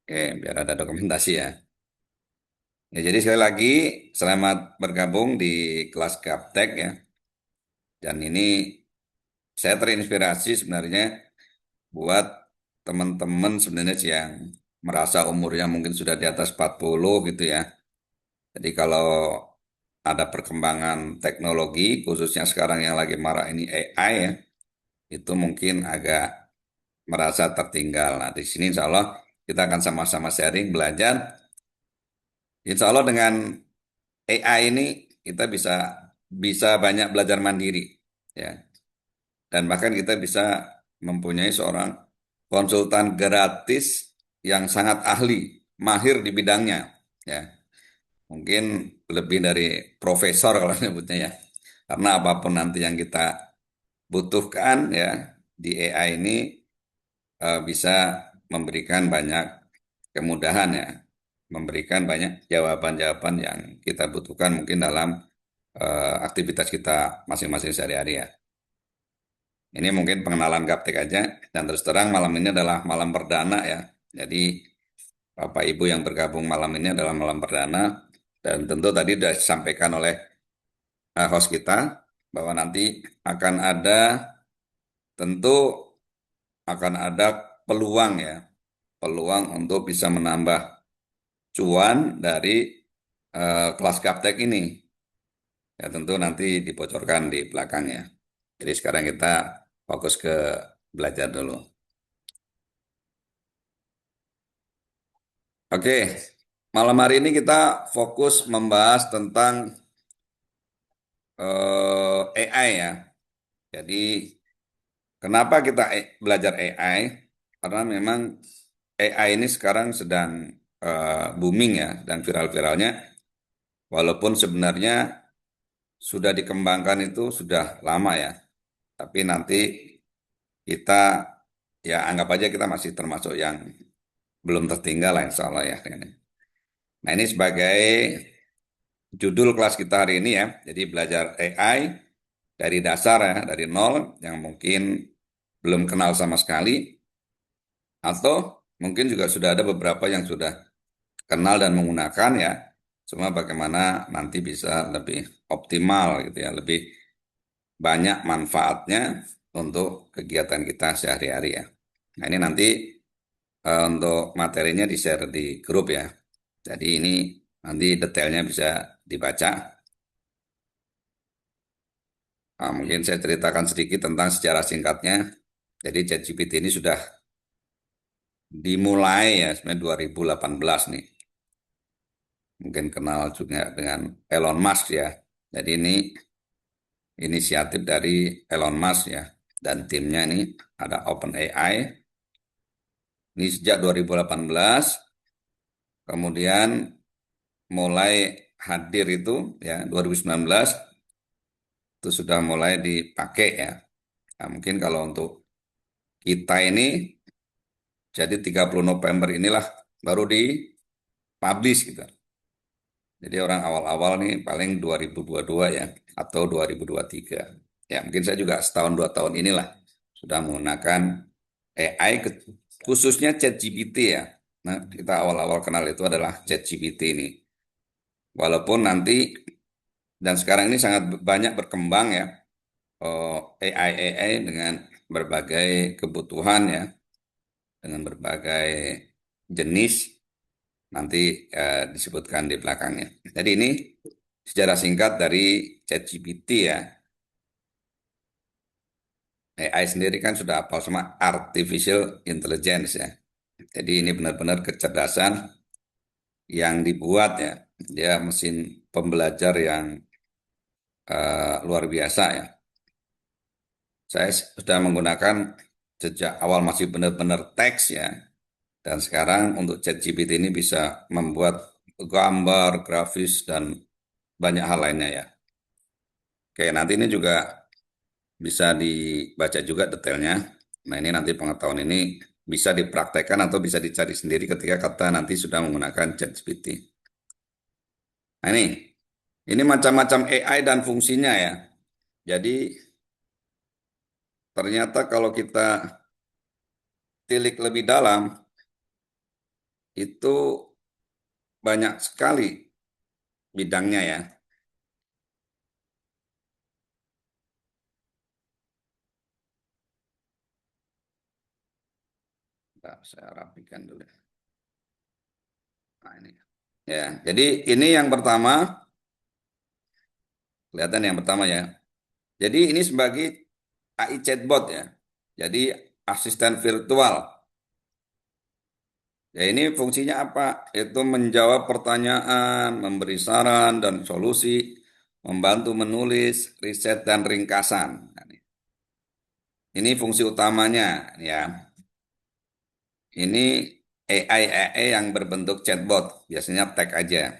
Oke, biar ada dokumentasi ya. Ya, jadi sekali lagi selamat bergabung di kelas Gaptek ya. Dan ini saya terinspirasi sebenarnya buat teman-teman sebenarnya sih yang merasa umurnya mungkin sudah di atas 40 gitu ya. Jadi kalau ada perkembangan teknologi, khususnya sekarang yang lagi marak ini AI ya, itu mungkin agak merasa tertinggal. Nah, di sini insya Allah kita akan sama-sama sharing, belajar. Insya Allah dengan AI ini kita bisa bisa banyak belajar mandiri ya, dan bahkan kita bisa mempunyai seorang konsultan gratis yang sangat ahli, mahir di bidangnya ya. Mungkin lebih dari profesor kalau nyebutnya ya. Karena apapun nanti yang kita butuhkan ya di AI ini bisa memberikan banyak kemudahan ya, memberikan banyak jawaban-jawaban yang kita butuhkan mungkin dalam aktivitas kita masing-masing sehari-hari ya. Ini mungkin pengenalan Gaptek aja, dan terus terang malam ini adalah malam perdana ya. Jadi Bapak Ibu yang bergabung malam ini adalah malam perdana, dan tentu tadi sudah disampaikan oleh host kita bahwa nanti akan ada, tentu akan ada peluang ya, peluang untuk bisa menambah cuan dari kelas Gaptek ini. Ya tentu nanti dibocorkan di belakangnya. Jadi sekarang kita fokus ke belajar dulu. Oke, malam hari ini kita fokus membahas tentang AI ya. Jadi kenapa kita belajar AI? Karena memang AI ini sekarang sedang booming ya, dan viral-viralnya. Walaupun sebenarnya sudah dikembangkan itu sudah lama ya. Tapi nanti kita ya anggap aja kita masih termasuk yang belum tertinggal lah insya Allah ya. Nah ini sebagai judul kelas kita hari ini ya. Jadi belajar AI dari dasar ya, dari nol yang mungkin belum kenal sama sekali, atau mungkin juga sudah ada beberapa yang sudah kenal dan menggunakan ya. Cuma bagaimana nanti bisa lebih optimal gitu ya, lebih banyak manfaatnya untuk kegiatan kita sehari-hari ya. Nah ini nanti untuk materinya di-share di grup ya. Jadi ini nanti detailnya bisa dibaca. Nah, mungkin saya ceritakan sedikit tentang sejarah singkatnya. Jadi ChatGPT ini sudah dimulai ya sebenarnya 2018 nih. Mungkin kenal juga dengan Elon Musk ya. Jadi ini inisiatif dari Elon Musk ya. Dan timnya ini ada OpenAI. Ini sejak 2018. Kemudian mulai hadir itu ya 2019 itu sudah mulai dipakai ya. Nah, mungkin kalau untuk kita ini jadi 30 November inilah baru dipublish gitu. Jadi orang awal-awal nih paling 2022 ya, atau 2023. Ya mungkin saya juga setahun dua tahun inilah sudah menggunakan AI, khususnya ChatGPT ya. Nah kita awal-awal kenal itu adalah ChatGPT ini. Walaupun nanti dan sekarang ini sangat banyak berkembang ya, AI dengan berbagai kebutuhan ya, dengan berbagai jenis, nanti disebutkan di belakangnya. Jadi ini sejarah singkat dari ChatGPT ya. AI sendiri kan sudah hafal sama artificial intelligence ya. Jadi ini benar-benar kecerdasan yang dibuat ya. Dia mesin pembelajar yang luar biasa ya. Saya sudah menggunakan sejak awal masih benar-benar teks ya. Dan sekarang untuk ChatGPT ini bisa membuat gambar, grafis, dan banyak hal lainnya ya. Oke, nanti ini juga bisa dibaca juga detailnya. Nah, ini nanti pengetahuan ini bisa dipraktekkan atau bisa dicari sendiri ketika kata nanti sudah menggunakan ChatGPT. Nah, ini macam-macam AI dan fungsinya ya. Jadi, ternyata kalau kita tilik lebih dalam, itu banyak sekali bidangnya ya. Bentar, saya rapikan dulu. Nah, ini. Ya, jadi ini yang pertama, kelihatan yang pertama ya. Jadi ini sebagai AI chatbot ya. Jadi asisten virtual. Ya ini fungsinya apa? Itu menjawab pertanyaan, memberi saran dan solusi, membantu menulis, riset dan ringkasan. Nah, ini fungsi utamanya ya. Ini AI yang berbentuk chatbot, biasanya tag aja.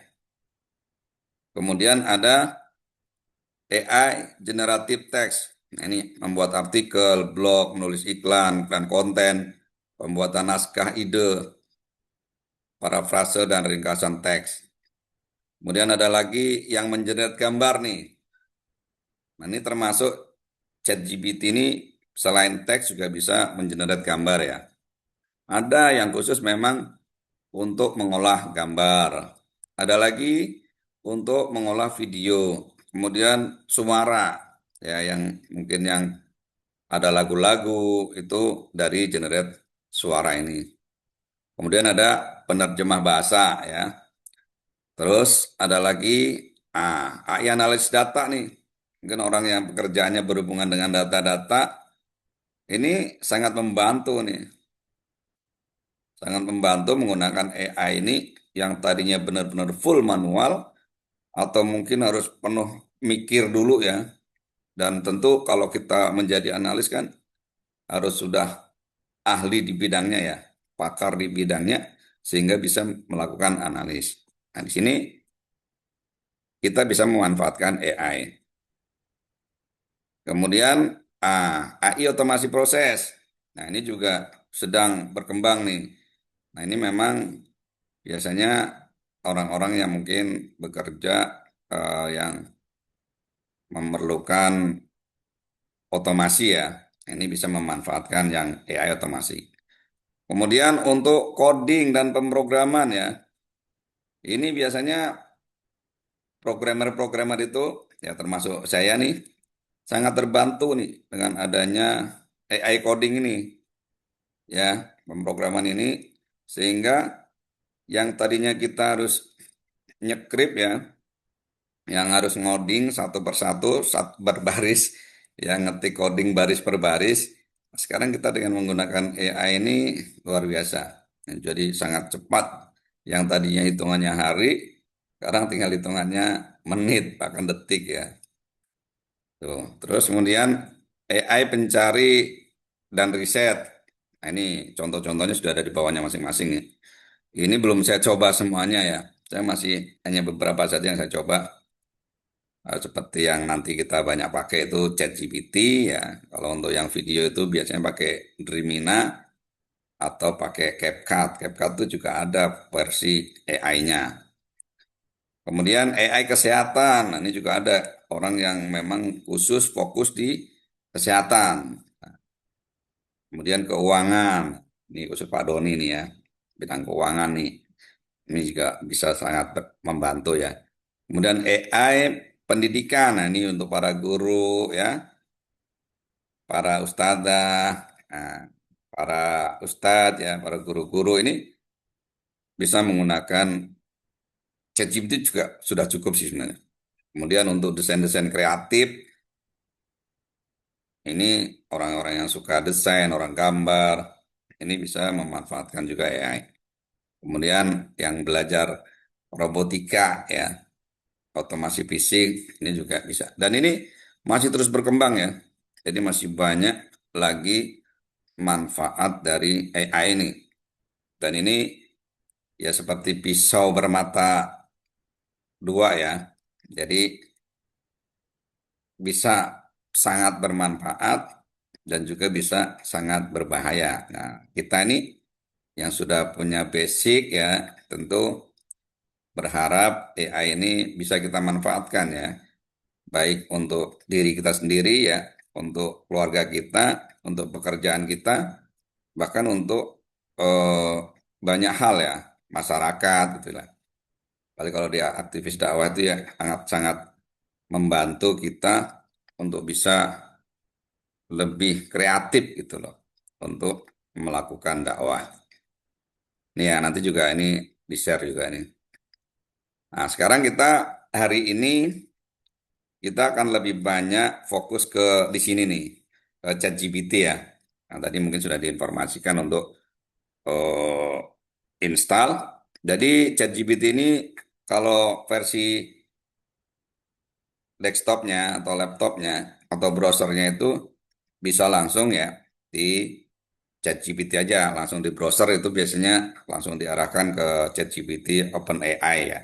Kemudian ada AI generative text. Nah, ini membuat artikel, blog, menulis iklan, iklan konten, pembuatan naskah ide, parafrase dan ringkasan teks. Kemudian ada lagi yang mengenerate gambar nih. Nah, ini termasuk ChatGPT ini selain teks juga bisa mengenerate gambar ya. Ada yang khusus memang untuk mengolah gambar. Ada lagi untuk mengolah video. Kemudian suara ya yang mungkin yang ada lagu-lagu itu dari generate suara ini. Kemudian ada penerjemah bahasa ya. Terus ada lagi AI analis data nih. Mungkin orang yang pekerjaannya berhubungan dengan data-data ini sangat membantu nih. Sangat membantu menggunakan AI ini yang tadinya benar-benar full manual atau mungkin harus penuh mikir dulu ya. Dan tentu kalau kita menjadi analis kan harus sudah ahli di bidangnya ya, pakar di bidangnya sehingga bisa melakukan analis. Nah, di sini kita bisa memanfaatkan AI. Kemudian AI otomasi proses. Nah, ini juga sedang berkembang nih. Nah, ini memang biasanya orang-orang yang mungkin bekerja yang memerlukan otomasi ya. Ini bisa memanfaatkan yang AI otomasi. Kemudian untuk coding dan pemrograman ya, ini biasanya programmer-programmer itu ya termasuk saya nih sangat terbantu nih dengan adanya AI coding ini ya, pemrograman ini sehingga yang tadinya kita harus nyekrip ya, yang harus ngoding satu persatu, berbaris, yang ngetik coding baris per baris. Sekarang kita dengan menggunakan AI ini luar biasa. Jadi sangat cepat. Yang tadinya hitungannya hari, sekarang tinggal hitungannya menit, bahkan detik ya. Tuh. Terus kemudian AI pencari dan riset. Nah, ini contoh-contohnya sudah ada di bawahnya masing-masing ya. Ini belum saya coba semuanya ya. Saya masih hanya beberapa saja yang saya coba. Seperti yang nanti kita banyak pakai itu ChatGPT ya. Kalau untuk yang video itu biasanya pakai Dreamina atau pakai CapCut. CapCut itu juga ada versi AI-nya. Kemudian AI kesehatan. Nah, ini juga ada orang yang memang khusus fokus di kesehatan. Kemudian keuangan. Ini khusus Pak Doni nih ya. Bidang keuangan nih. Ini juga bisa sangat membantu ya. Kemudian AI pendidikan. Nah, ini untuk para guru ya. Para ustadzah, nah, para ustadz ya, para guru-guru ini bisa menggunakan ChatGPT juga sudah cukup sih sebenarnya. Kemudian untuk desain-desain kreatif, ini orang-orang yang suka desain, orang gambar, ini bisa memanfaatkan juga AI. Kemudian yang belajar robotika ya, otomasi fisik, ini juga bisa. Dan ini masih terus berkembang ya. Jadi masih banyak lagi manfaat dari AI ini. Dan ini ya seperti pisau bermata dua ya. Jadi bisa sangat bermanfaat dan juga bisa sangat berbahaya. Nah, kita ini yang sudah punya basic ya, tentu berharap AI ini bisa kita manfaatkan ya. Baik untuk diri kita sendiri ya, untuk keluarga kita, untuk pekerjaan kita, bahkan untuk banyak hal ya. masyarakat gitu lah. Apalagi kalau dia aktivis dakwah itu ya sangat-sangat membantu kita untuk bisa lebih kreatif gitu loh untuk melakukan dakwah. Nih ya nanti juga ini di-share juga nih. Nah, sekarang kita hari ini kita akan lebih banyak fokus ke di sini nih, ke ChatGPT ya. Nah, tadi mungkin sudah diinformasikan untuk eh, install. Jadi ChatGPT ini kalau versi desktopnya atau laptopnya atau browsernya itu bisa langsung ya di ChatGPT aja, langsung di browser itu biasanya langsung diarahkan ke ChatGPT OpenAI ya.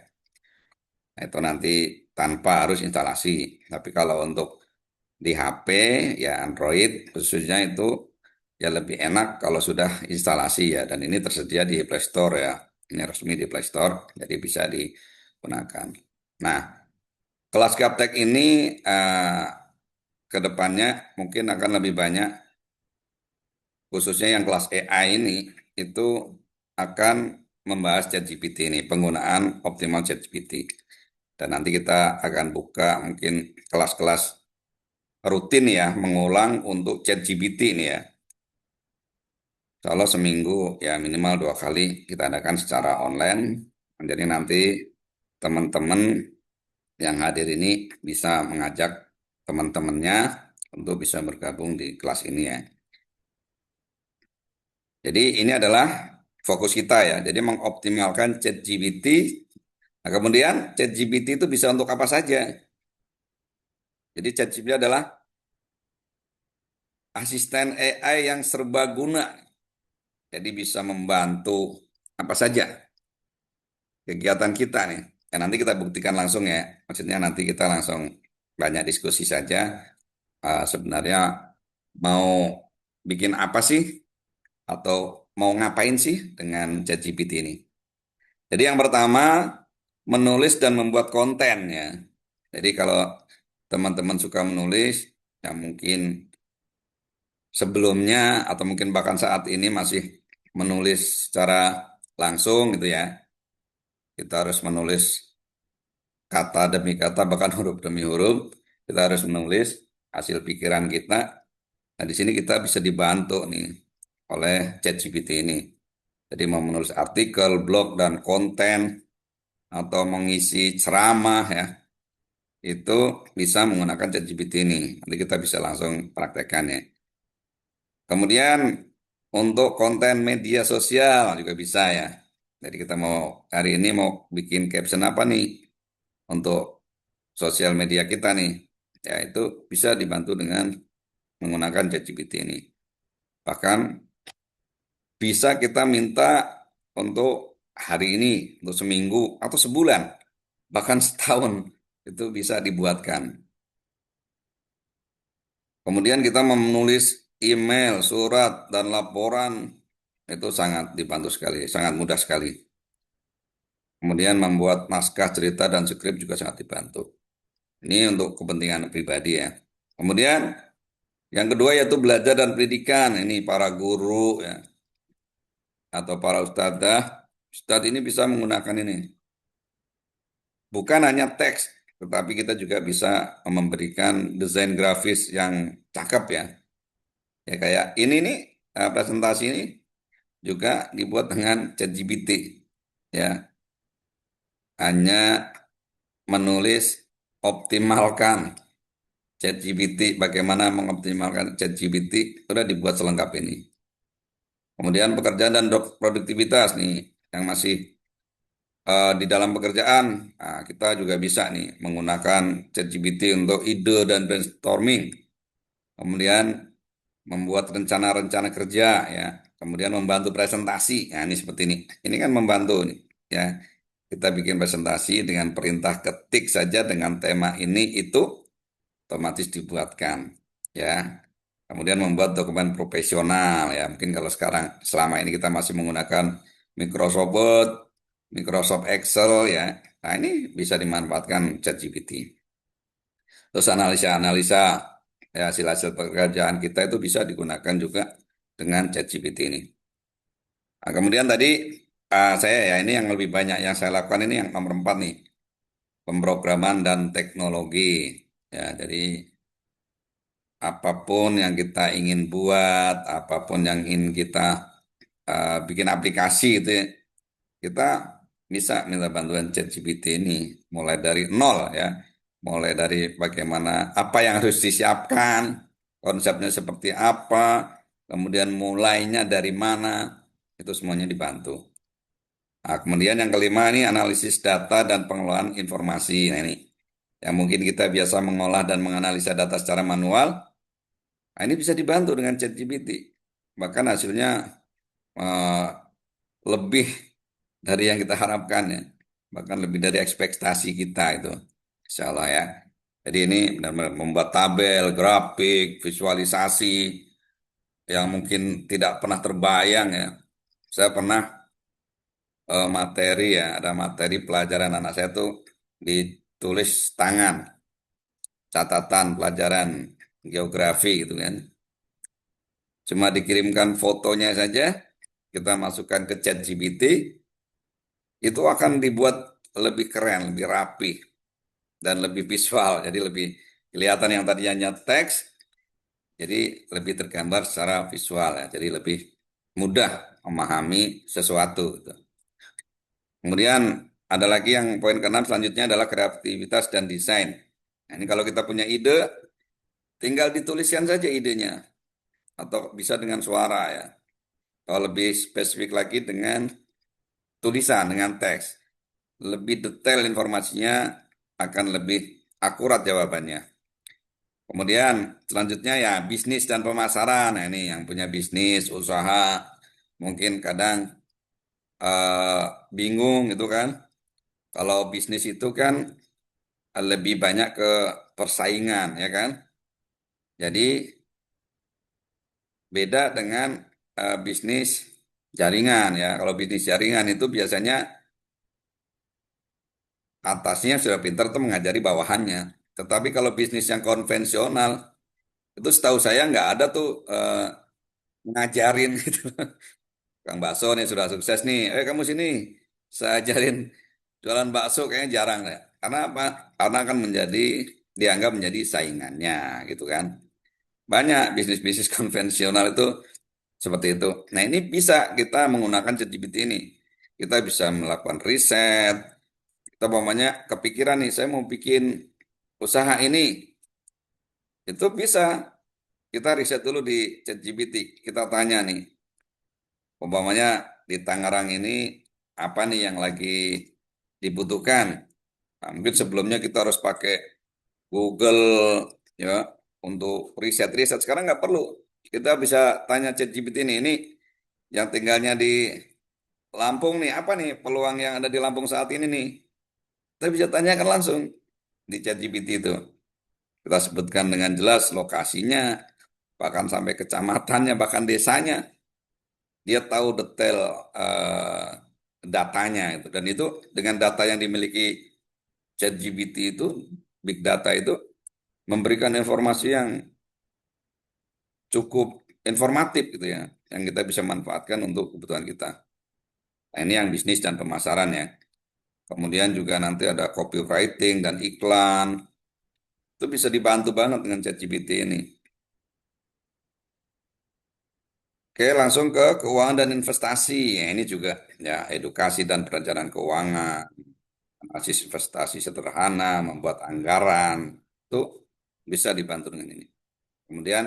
Nah, itu nanti tanpa harus instalasi. Tapi kalau untuk di HP ya Android khususnya itu ya lebih enak kalau sudah instalasi ya. Dan ini tersedia di Play Store ya. Ini resmi di Play Store, jadi bisa digunakan. Nah, kelas Gaptek ini ke depannya mungkin akan lebih banyak, khususnya yang kelas AI ini, itu akan membahas ChatGPT ini, penggunaan optimal ChatGPT. Dan nanti kita akan buka mungkin kelas-kelas rutin ya, mengulang untuk ChatGPT ini ya. Kalau seminggu ya minimal 2 kali kita adakan secara online. Jadi nanti teman-teman yang hadir ini bisa mengajak teman-temannya untuk bisa bergabung di kelas ini ya. Jadi ini adalah fokus kita ya. Jadi mengoptimalkan ChatGPT. Nah, kemudian ChatGPT itu bisa untuk apa saja. Jadi ChatGPT adalah asisten AI yang serbaguna. Jadi bisa membantu apa saja kegiatan kita nih. Ya, nanti kita buktikan langsung ya. Maksudnya nanti kita langsung banyak diskusi saja. Sebenarnya mau bikin apa sih atau mau ngapain sih dengan ChatGPT ini. Jadi yang pertama menulis dan membuat konten ya. Jadi kalau teman-teman suka menulis, ya mungkin sebelumnya atau mungkin bahkan saat ini masih menulis secara langsung gitu ya. Kita harus menulis kata demi kata, bahkan huruf demi huruf. Kita harus menulis hasil pikiran kita. Nah, di sini kita bisa dibantu nih oleh ChatGPT ini. Jadi mau menulis artikel, blog, dan konten, atau mengisi ceramah ya, itu bisa menggunakan ChatGPT ini. Nanti kita bisa langsung praktekkan ya. Kemudian untuk konten media sosial juga bisa ya. Jadi kita mau hari ini mau bikin caption apa nih untuk sosial media kita nih. Ya itu bisa dibantu dengan menggunakan ChatGPT ini. Bahkan bisa kita minta untuk hari ini, untuk seminggu atau sebulan, bahkan setahun itu bisa dibuatkan. Kemudian kita menulis email, surat, dan laporan itu sangat dibantu sekali, sangat mudah sekali. Kemudian membuat naskah cerita dan skrip juga sangat dibantu. Ini untuk kepentingan pribadi ya. Kemudian yang kedua yaitu belajar dan pendidikan. Ini para guru ya atau para ustadzah. Ustadz ini bisa menggunakan ini. Bukan hanya teks, tetapi kita juga bisa memberikan desain grafis yang cakep ya. Ya kayak ini nih presentasi ini juga dibuat dengan ChatGPT. Ya, hanya menulis optimalkan ChatGPT, bagaimana mengoptimalkan ChatGPT sudah dibuat selengkap ini. Kemudian pekerjaan dan produktivitas nih yang masih di dalam pekerjaan, nah, kita juga bisa nih menggunakan ChatGPT untuk ide dan brainstorming. Kemudian membuat rencana-rencana kerja ya. Kemudian membantu presentasi. Nah, ini seperti ini. Ini kan membantu nih ya. Kita bikin presentasi dengan perintah ketik saja dengan tema ini itu otomatis dibuatkan ya. Kemudian membuat dokumen profesional ya. Mungkin kalau sekarang selama ini kita masih menggunakan Microsoft Word, Microsoft Excel ya. Nah, ini bisa dimanfaatkan ChatGPT. Terus analisa-analisa ya, hasil-hasil pekerjaan kita itu bisa digunakan juga dengan ChatGPT ini. Nah, kemudian tadi saya ya ini yang lebih banyak yang saya lakukan ini yang nomor 4 nih, pemrograman dan teknologi. Ya, jadi apapun yang kita ingin buat, apapun yang ingin kita bikin aplikasi itu ya, kita bisa minta bantuan ChatGPT ini mulai dari nol ya, mulai dari bagaimana apa yang harus disiapkan, konsepnya seperti apa, kemudian mulainya dari mana, itu semuanya dibantu. Nah, kemudian yang kelima ini analisis data dan pengelolaan informasi. Nah ini yang mungkin kita biasa mengolah dan menganalisa data secara manual, nah, ini bisa dibantu dengan ChatGPT. Bahkan hasilnya eh, lebih dari yang kita harapkan ya. Bahkan lebih dari ekspektasi kita itu. Insya Allah ya. Jadi ini benar-benar membuat tabel, grafik, visualisasi yang mungkin tidak pernah terbayang ya. Saya pernah materi ya, ada materi pelajaran anak saya tuh ditulis tangan, catatan pelajaran geografi gitu kan. Cuma dikirimkan fotonya saja, kita masukkan ke ChatGPT, itu akan dibuat lebih keren, lebih rapi, dan lebih visual. Jadi lebih kelihatan yang tadinya hanya teks, jadi lebih tergambar secara visual ya. Jadi lebih mudah memahami sesuatu, gitu. Kemudian ada lagi yang poin keenam selanjutnya adalah kreativitas dan desain. Nah, ini kalau kita punya ide, tinggal dituliskan saja idenya atau bisa dengan suara ya. Kalau lebih spesifik lagi dengan tulisan, dengan teks. Lebih detail informasinya akan lebih akurat jawabannya. Kemudian selanjutnya ya bisnis dan pemasaran. Nah, ini yang punya bisnis, usaha, mungkin kadang eh, bingung gitu kan. Kalau bisnis itu kan lebih banyak ke persaingan ya kan. Jadi beda dengan bisnis jaringan ya. Kalau bisnis jaringan itu biasanya atasnya sudah pintar tuh mengajari bawahannya. Tetapi kalau bisnis yang konvensional itu setahu saya nggak ada tuh ngajarin gitu. Kang bakso nih sudah sukses nih, kamu sini saya ajarin jualan bakso kayaknya jarang ya. Karena apa? Karena akan menjadi dianggap menjadi saingannya gitu kan. Banyak bisnis-bisnis konvensional itu seperti itu. Nah, ini bisa kita menggunakan ChatGPT ini. Kita bisa melakukan riset. Kita umpamanya kepikiran nih, saya mau bikin usaha ini. Itu bisa kita riset dulu di ChatGPT. Kita tanya nih, umpamanya di Tangerang ini apa nih yang lagi dibutuhkan. Nah, mungkin sebelumnya kita harus pakai Google ya untuk riset-riset. Sekarang nggak perlu. Kita bisa tanya ChatGPT ini yang tinggalnya di Lampung nih, apa nih peluang yang ada di Lampung saat ini nih? Kita bisa tanyakan langsung di ChatGPT itu. Kita sebutkan dengan jelas lokasinya, bahkan sampai kecamatannya, bahkan desanya. Dia tahu detail eh, datanya itu. Dan itu dengan data yang dimiliki ChatGPT itu, big data itu memberikan informasi yang cukup informatif gitu ya, yang kita bisa manfaatkan untuk kebutuhan kita. Nah, ini yang bisnis dan pemasaran ya. Kemudian juga nanti ada copywriting dan iklan. Itu bisa dibantu banget dengan ChatGPT ini. Oke, langsung ke keuangan dan investasi. Ya, ini juga ya edukasi dan perencanaan keuangan, analisis investasi sederhana, membuat anggaran. Itu bisa dibantu dengan ini. Kemudian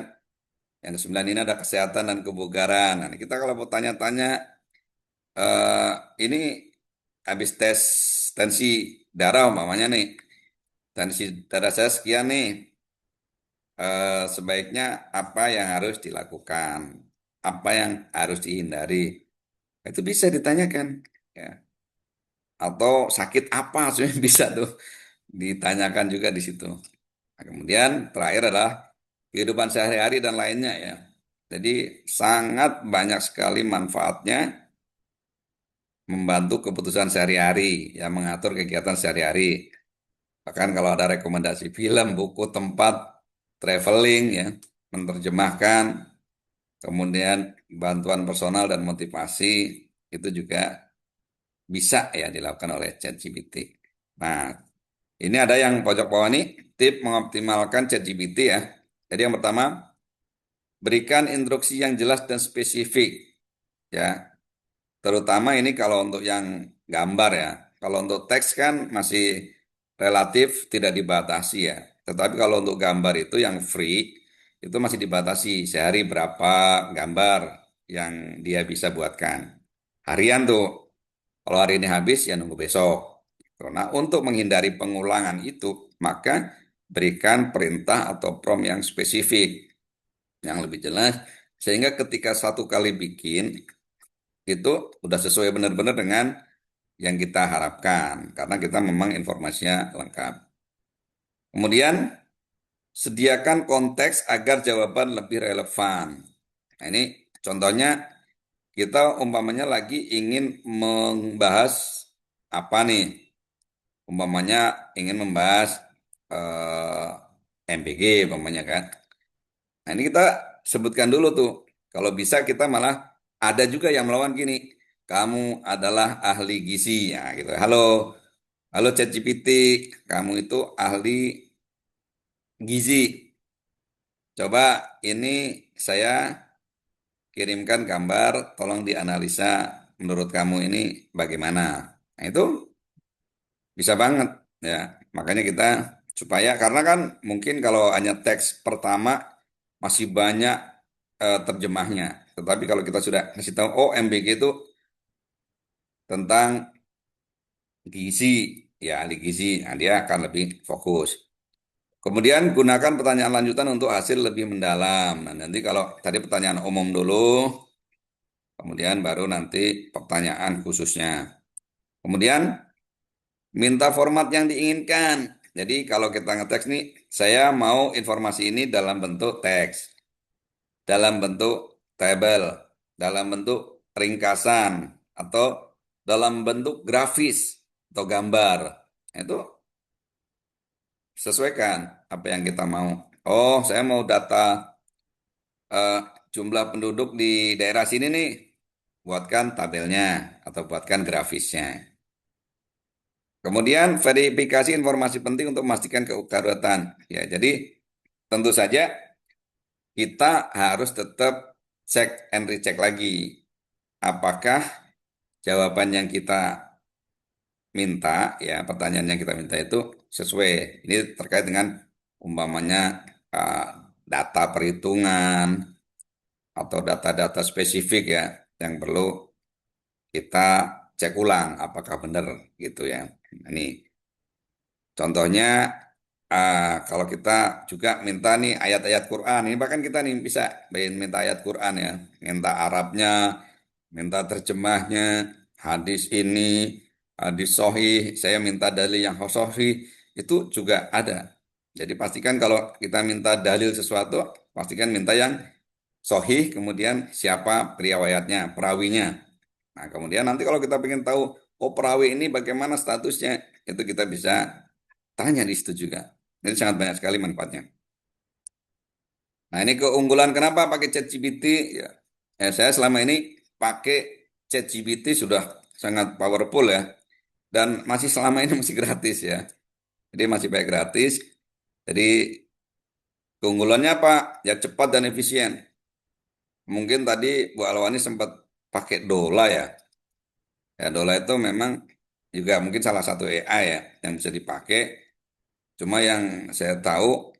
yang kesembilan ini ada kesehatan dan kebugaran. Nah, kita kalau mau tanya-tanya, eh, ini habis tes tensi darah umpamanya nih, tensi darah saya sekian nih, sebaiknya apa yang harus dilakukan, apa yang harus dihindari. Itu bisa ditanyakan, ya. Atau sakit apa, sebenarnya bisa tuh ditanyakan juga di situ. Nah, kemudian terakhir adalah kehidupan sehari-hari dan lainnya ya. Jadi sangat banyak sekali manfaatnya membantu keputusan sehari-hari, yang mengatur kegiatan sehari-hari. Bahkan kalau ada rekomendasi film, buku, tempat, traveling, ya, menerjemahkan, kemudian bantuan personal dan motivasi, itu juga bisa ya dilakukan oleh ChatGPT. Nah, ini ada yang pojok bawah nih, tip mengoptimalkan ChatGPT ya. Jadi yang pertama, berikan instruksi yang jelas dan spesifik ya. Terutama ini kalau untuk yang gambar ya. Kalau untuk teks kan masih relatif tidak dibatasi ya. Tetapi kalau untuk gambar itu yang free itu masih dibatasi sehari berapa gambar yang dia bisa buatkan. Harian tuh. Kalau hari ini habis ya nunggu besok. Nah, untuk menghindari pengulangan itu, maka berikan perintah atau prompt yang spesifik, yang lebih jelas, sehingga ketika satu kali bikin, itu udah sesuai benar-benar dengan yang kita harapkan, karena kita memang informasinya lengkap. Kemudian, sediakan konteks agar jawaban lebih relevan. Nah, ini contohnya kita umpamanya lagi ingin membahas apa nih? Umpamanya ingin membahas MBG, umpamanya kan. Nah, ini kita sebutkan dulu tuh. Kalau bisa kita malah ada juga yang melawan gini. Kamu adalah ahli gizi, ya gitu. Halo, halo ChatGPT, kamu itu ahli gizi. Coba ini saya kirimkan gambar, tolong dianalisa menurut kamu ini bagaimana. Nah, itu bisa banget ya. Makanya kita supaya karena kan mungkin kalau hanya teks pertama masih banyak terjemahnya. Tetapi kalau kita sudah kasih tahu oh MBG itu tentang gizi ya ahli gizi, nah, dia akan lebih fokus. Kemudian gunakan pertanyaan lanjutan untuk hasil lebih mendalam. Nah, nanti kalau tadi pertanyaan umum dulu, kemudian baru nanti pertanyaan khususnya. Kemudian minta format yang diinginkan. Jadi kalau kita ngeteks nih, saya mau informasi ini dalam bentuk teks, dalam bentuk tabel, dalam bentuk ringkasan, atau dalam bentuk grafis atau gambar. Itu sesuaikan apa yang kita mau. Oh, saya mau data eh, jumlah penduduk di daerah sini nih. Buatkan tabelnya atau buatkan grafisnya. Kemudian verifikasi informasi penting untuk memastikan keakuratan. Ya, jadi tentu saja kita harus tetap cek and recheck lagi. Apakah jawaban yang kita minta, ya pertanyaan yang kita minta itu sesuai. Ini terkait dengan umpamanya uh, data perhitungan atau data-data spesifik ya yang perlu kita cek ulang apakah benar gitu ya. Ini contohnya, kalau kita juga minta nih ayat-ayat Quran, ini bahkan kita nih bisa minta ayat Quran ya, minta Arabnya, minta terjemahnya, hadis ini, hadis sohih, saya minta dalil yang sohih, itu juga ada. Jadi pastikan kalau kita minta dalil sesuatu, pastikan minta yang sohih, kemudian siapa periwayatnya, perawinya. Nah, kemudian nanti kalau kita ingin tahu, oh perawi ini bagaimana statusnya, itu kita bisa tanya di situ juga. Jadi sangat banyak sekali manfaatnya. Nah, ini keunggulan kenapa pakai ChatGPT? Ya, saya selama ini pakai ChatGPT sudah sangat powerful ya. Dan masih selama ini masih gratis ya. Jadi masih pakai gratis. Jadi keunggulannya apa? Ya cepat dan efisien. Mungkin tadi Bu Alwani sempat pakai Dola ya. Ya Dola itu memang juga mungkin salah satu AI ya yang bisa dipakai. Cuma yang saya tahu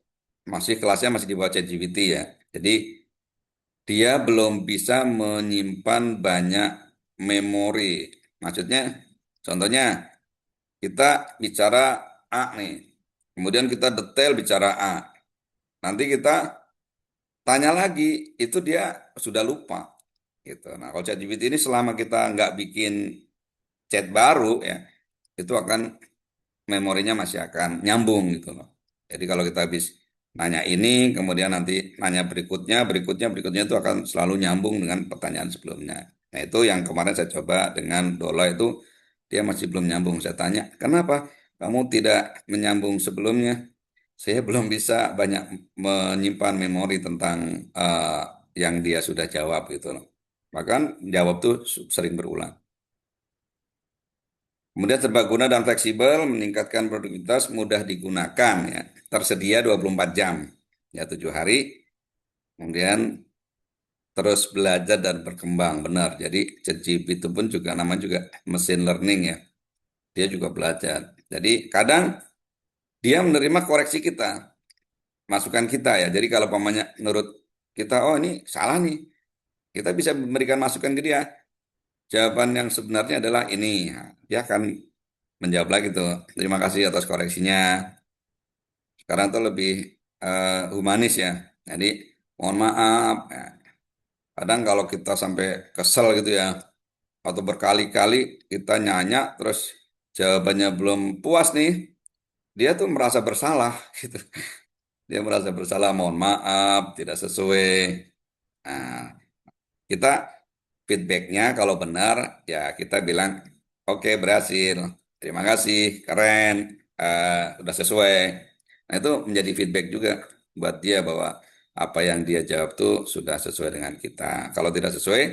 masih kelasnya masih di bawah ChatGPT ya. Jadi dia belum bisa menyimpan banyak memori. Maksudnya, contohnya kita bicara A nih, kemudian kita detail bicara A. Nanti kita tanya lagi, itu dia sudah lupa. Gitu. Nah, kalau ChatGPT ini selama kita nggak bikin chat baru ya, itu akan memorinya masih akan nyambung gitu loh. Jadi kalau kita habis nanya ini, kemudian nanti nanya berikutnya itu akan selalu nyambung dengan pertanyaan sebelumnya. Nah itu yang kemarin saya coba dengan Dola itu, dia masih belum nyambung. Saya tanya, kenapa kamu tidak menyambung sebelumnya? Saya belum bisa banyak menyimpan memori tentang yang dia sudah jawab gitu loh. Bahkan jawab tuh sering berulang. Kemudian serbaguna dan fleksibel, meningkatkan produktivitas, mudah digunakan ya. Tersedia 24 jam. Ya 7 hari. Kemudian terus belajar dan berkembang, benar. Jadi ChatGPT itu pun juga namanya juga mesin learning ya. Dia juga belajar. Jadi kadang dia menerima koreksi kita, masukan kita ya. Jadi kalau pamannya menurut kita, oh ini salah nih, kita bisa memberikan masukan ke dia. Jawaban yang sebenarnya adalah ini. Nah, dia akan menjawab lagi tuh. Terima kasih atas koreksinya. Sekarang tuh lebih humanis ya. Jadi mohon maaf. Ya, kadang kalau kita sampai kesel gitu ya, atau berkali-kali kita nanya, terus jawabannya belum puas nih, dia tuh merasa bersalah gitu. Dia merasa bersalah, mohon maaf, tidak sesuai. Nah, kita feedbacknya kalau benar, ya kita bilang, oke berhasil, terima kasih, keren, udah sesuai. Nah itu menjadi feedback juga buat dia bahwa apa yang dia jawab tuh sudah sesuai dengan kita. Kalau tidak sesuai,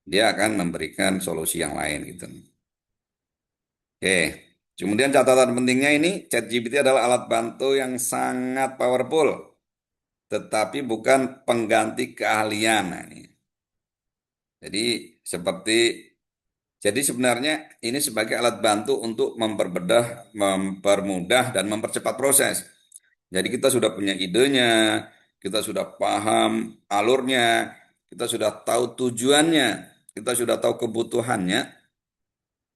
dia akan memberikan solusi yang lain gitu. Oke, kemudian catatan pentingnya ini, ChatGPT adalah alat bantu yang sangat powerful, tetapi bukan pengganti keahlian. Nah, ini. Jadi seperti Jadi sebenarnya ini sebagai alat bantu untuk mempermudah dan mempercepat proses. Jadi kita sudah punya idenya, kita sudah paham alurnya, kita sudah tahu tujuannya, kita sudah tahu kebutuhannya.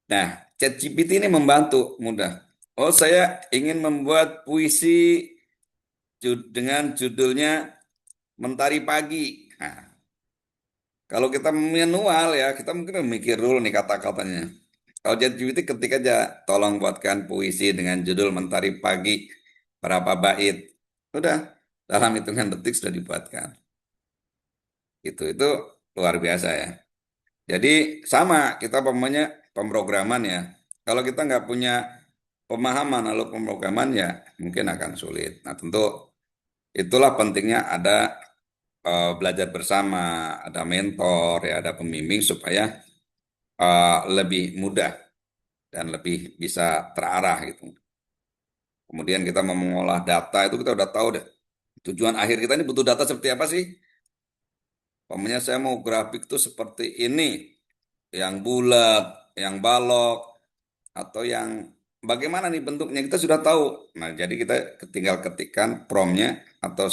Nah, ChatGPT ini membantu mudah. Oh, saya ingin membuat puisi dengan judulnya Mentari Pagi. Nah, kalau kita manual ya, kita mungkin mikir dulu nih kata-katanya. Kalau ChatGPT ketik aja, tolong buatkan puisi dengan judul Mentari Pagi, berapa bait. Udah, dalam hitungan detik sudah dibuatkan. Itu luar biasa ya. Jadi sama, kita pemanya pemrograman ya. Kalau kita nggak punya pemahaman lalu pemrograman ya mungkin akan sulit. Nah tentu itulah pentingnya ada belajar bersama, ada mentor, ya ada pembimbing supaya lebih mudah dan lebih bisa terarah gitu. Kemudian kita mau mengolah data itu kita udah tahu deh. Tujuan akhir kita ini butuh data seperti apa sih? Pokoknya saya mau grafik tuh seperti ini, yang bulat, yang balok, atau yang bagaimana nih bentuknya kita sudah tahu. Nah, jadi kita tinggal ketikkan promptnya atau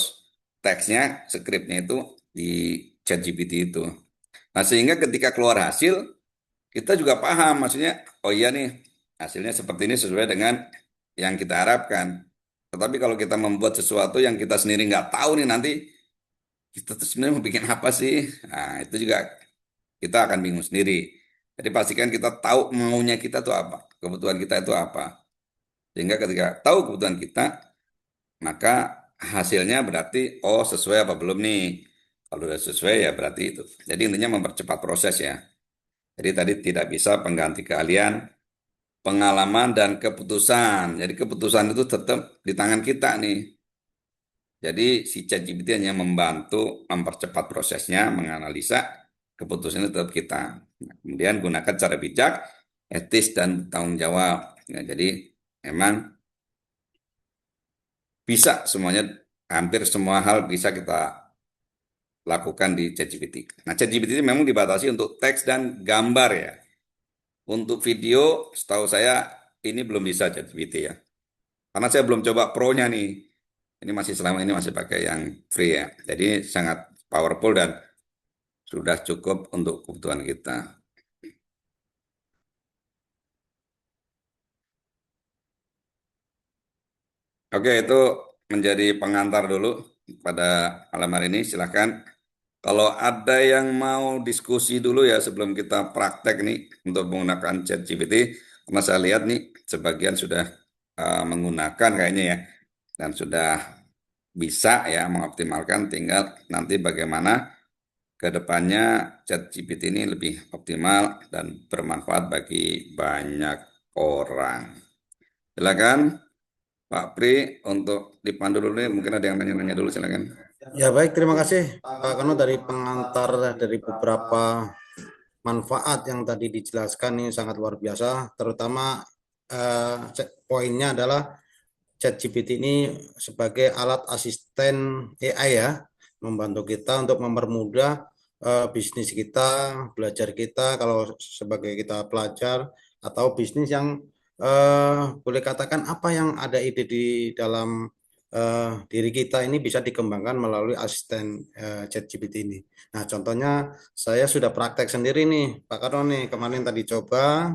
teksnya, skripnya itu di ChatGPT itu. Nah, sehingga ketika keluar hasil, kita juga paham, maksudnya, oh iya nih, hasilnya seperti ini sesuai dengan yang kita harapkan. Tetapi kalau kita membuat sesuatu yang kita sendiri nggak tahu nih nanti, kita tuh sebenarnya mau bikin apa sih? Nah, itu juga kita akan bingung sendiri. Jadi pastikan kita tahu maunya kita tuh apa, kebutuhan kita itu apa. Sehingga ketika tahu kebutuhan kita, maka hasilnya berarti, oh sesuai apa belum nih. Kalau sudah sesuai ya berarti itu. Jadi intinya mempercepat proses ya. Jadi tadi tidak bisa pengganti keahlian, pengalaman dan keputusan. Jadi keputusan itu tetap di tangan kita nih. Jadi si ChatGPT hanya membantu mempercepat prosesnya, menganalisa, keputusan itu tetap kita. Nah, kemudian gunakan cara bijak, etis dan tanggung jawab. Ya, jadi memang bisa semuanya, hampir semua hal bisa kita lakukan di ChatGPT. Nah, ChatGPT ini memang dibatasi untuk teks dan gambar ya. Untuk video, setahu saya ini belum bisa ChatGPT ya. Karena saya belum coba Pro-nya nih. Ini masih selama ini masih pakai yang free ya. Jadi sangat powerful dan sudah cukup untuk kebutuhan kita. Oke, itu menjadi pengantar dulu pada malam hari ini. Silahkan. Kalau ada yang mau diskusi dulu ya sebelum kita praktek nih untuk menggunakan ChatGPT. Karena saya lihat nih sebagian sudah menggunakan kayaknya ya. Dan sudah bisa ya mengoptimalkan. Tinggal nanti bagaimana ke depannya ChatGPT ini lebih optimal dan bermanfaat bagi banyak orang. Silakan Pak Pri untuk dipandu dulu nih. Mungkin ada yang nanya-nanya dulu silakan. Ya baik, terima kasih Pak Kano dari pengantar dari beberapa manfaat yang tadi dijelaskan ini sangat luar biasa, terutama poinnya adalah ChatGPT ini sebagai alat asisten AI ya, membantu kita untuk mempermudah bisnis kita, belajar kita kalau sebagai kita pelajar atau bisnis yang boleh katakan apa yang ada ide di dalam diri kita ini bisa dikembangkan melalui asisten ChatGPT ini. Nah, contohnya saya sudah praktek sendiri nih, Pak Karno nih, kemarin tadi coba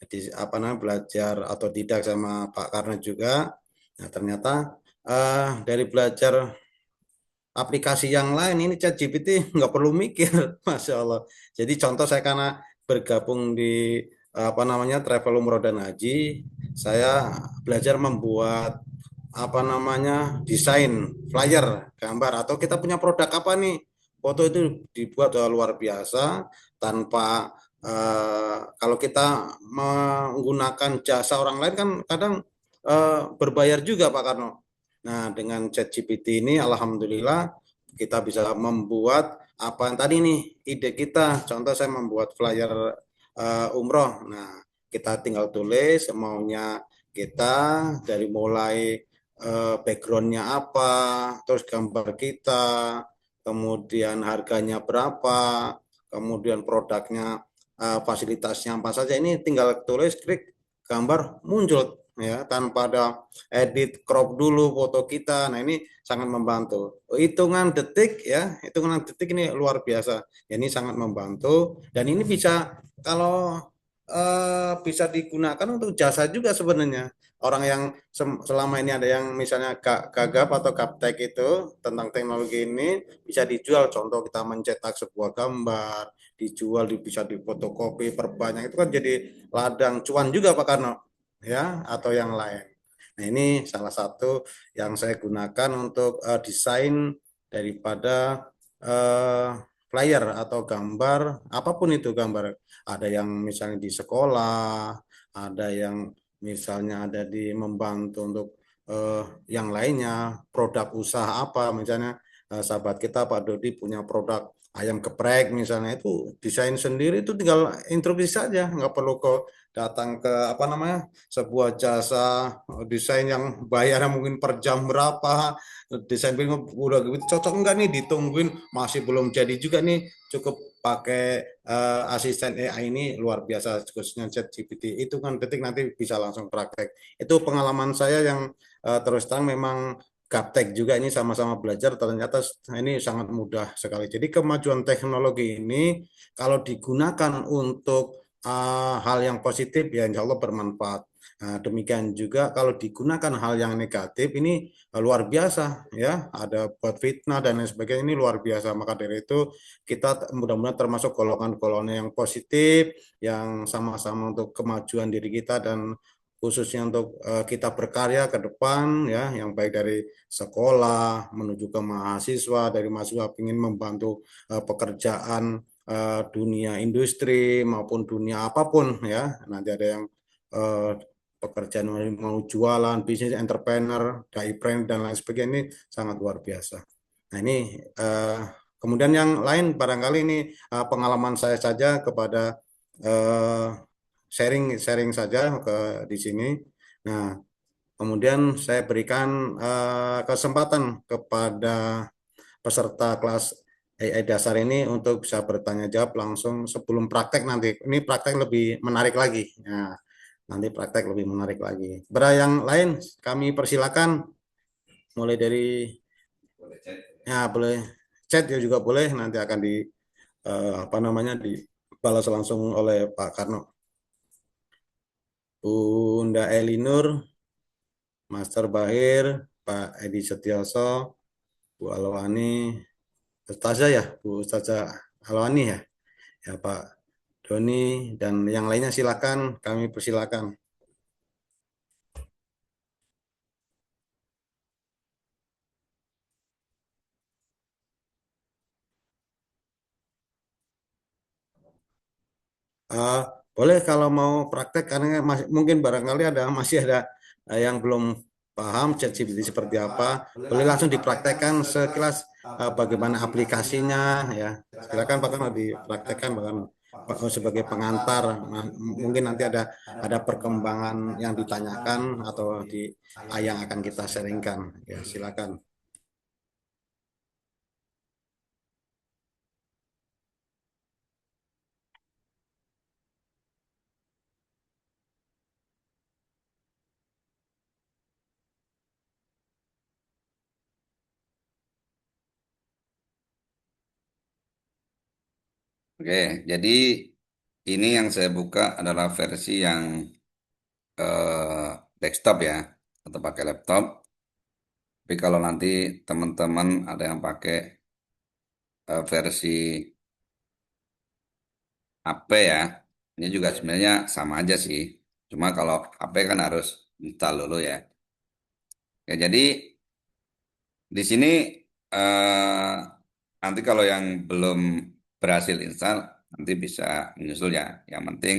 di apa namanya belajar atau tidak sama Pak Karno juga. Nah, ternyata dari belajar aplikasi yang lain ini ChatGPT nggak perlu mikir, Masya Allah. Jadi contoh saya karena bergabung di apa namanya travel umroh dan haji, saya belajar membuat apa namanya desain flyer, gambar atau kita punya produk apa nih, foto itu dibuat luar biasa tanpa kalau kita menggunakan jasa orang lain kan kadang berbayar juga Pak Karno. Nah, dengan ChatGPT ini alhamdulillah kita bisa membuat apa yang tadi nih ide kita. Contoh saya membuat flyer umroh. Nah, kita tinggal tulis maunya kita dari mulai backgroundnya apa, terus gambar kita, kemudian harganya berapa, kemudian produknya fasilitasnya apa saja. Ini tinggal tulis, klik gambar muncul ya tanpa ada edit crop dulu foto kita. Nah, ini sangat membantu. Hitungan detik ya, hitungan detik ini luar biasa. Ya, ini sangat membantu dan ini bisa kalau bisa digunakan untuk jasa juga sebenarnya. Orang yang selama ini ada yang misalnya gagap atau gaptek itu tentang teknologi ini bisa dijual. Contoh kita mencetak sebuah gambar, dijual, bisa difotokopi, perbanyak itu kan jadi ladang cuan juga Pak Karno ya atau yang lain. Nah, ini salah satu yang saya gunakan untuk desain daripada uh, flyer atau gambar, apapun itu gambar. Ada yang misalnya di sekolah, ada yang misalnya ada di membantu untuk yang lainnya, produk usaha apa, misalnya sahabat kita Pak Dodi punya produk ayam geprek misalnya itu desain sendiri itu tinggal instruksi saja, nggak perlu ke datang ke apa namanya sebuah jasa desain yang bayarnya mungkin per jam berapa, desain film udah gitu cocok enggak nih ditungguin masih belum jadi juga nih, cukup pakai asisten AI ini luar biasa khususnya ChatGPT itu kan detik nanti bisa langsung praktek. Itu pengalaman saya yang terus terang memang gaptek juga ini sama-sama belajar ternyata ini sangat mudah sekali. Jadi kemajuan teknologi ini kalau digunakan untuk hal yang positif ya insya Allah bermanfaat. Nah, demikian juga kalau digunakan hal yang negatif ini luar biasa ya, ada buat fitnah dan lain sebagainya ini luar biasa. Maka dari itu kita mudah-mudahan termasuk golongan-golongan yang positif, yang sama-sama untuk kemajuan diri kita dan khususnya untuk kita berkarya ke depan ya, yang baik dari sekolah menuju ke mahasiswa, dari mahasiswa ingin membantu pekerjaan dunia industri maupun dunia apapun ya. Nanti ada yang eh, pekerjaan mau jualan, bisnis entrepreneur, dai brand dan lain sebagainya ini sangat luar biasa. Nah, ini eh, kemudian yang lain barangkali ini pengalaman saya saja kepada eh, sharing-sharing saja ke di sini. Nah, kemudian saya berikan kesempatan kepada peserta kelas AI dasar ini untuk bisa bertanya jawab langsung sebelum praktek nanti. Ini praktek lebih menarik lagi. Nah, nanti praktek lebih menarik lagi. Berapa yang lain kami persilakan mulai dari Boleh chat. ya boleh chat ya juga boleh nanti akan di apa namanya dibalas langsung oleh Pak Karno. Bunda Elinur, Master Bahir, Pak Edi Setioso, Bu Alwani, Ustazah ya, Bu Ustazah Alwani ya, ya Pak Doni dan yang lainnya silakan, kami persilakan. Eh, boleh kalau mau praktek karena masih, mungkin barangkali ada masih ada yang belum paham ChatGPT seperti apa, boleh langsung dipraktekkan sekilas bagaimana aplikasinya ya. Silakan Pak Karno dipraktekkan Pak Karno. sebagai pengantar. Nah, mungkin nanti ada perkembangan yang ditanyakan atau yang akan kita sharingkan. Ya, silakan. Oke, jadi ini yang saya buka adalah versi yang desktop ya, atau pakai laptop. Tapi kalau nanti teman-teman ada yang pakai versi HP ya, ini juga sebenarnya sama aja sih. Cuma kalau HP kan harus install dulu ya. Ya jadi di sini eh, nanti kalau yang belum berhasil install nanti bisa menyusul ya. Yang penting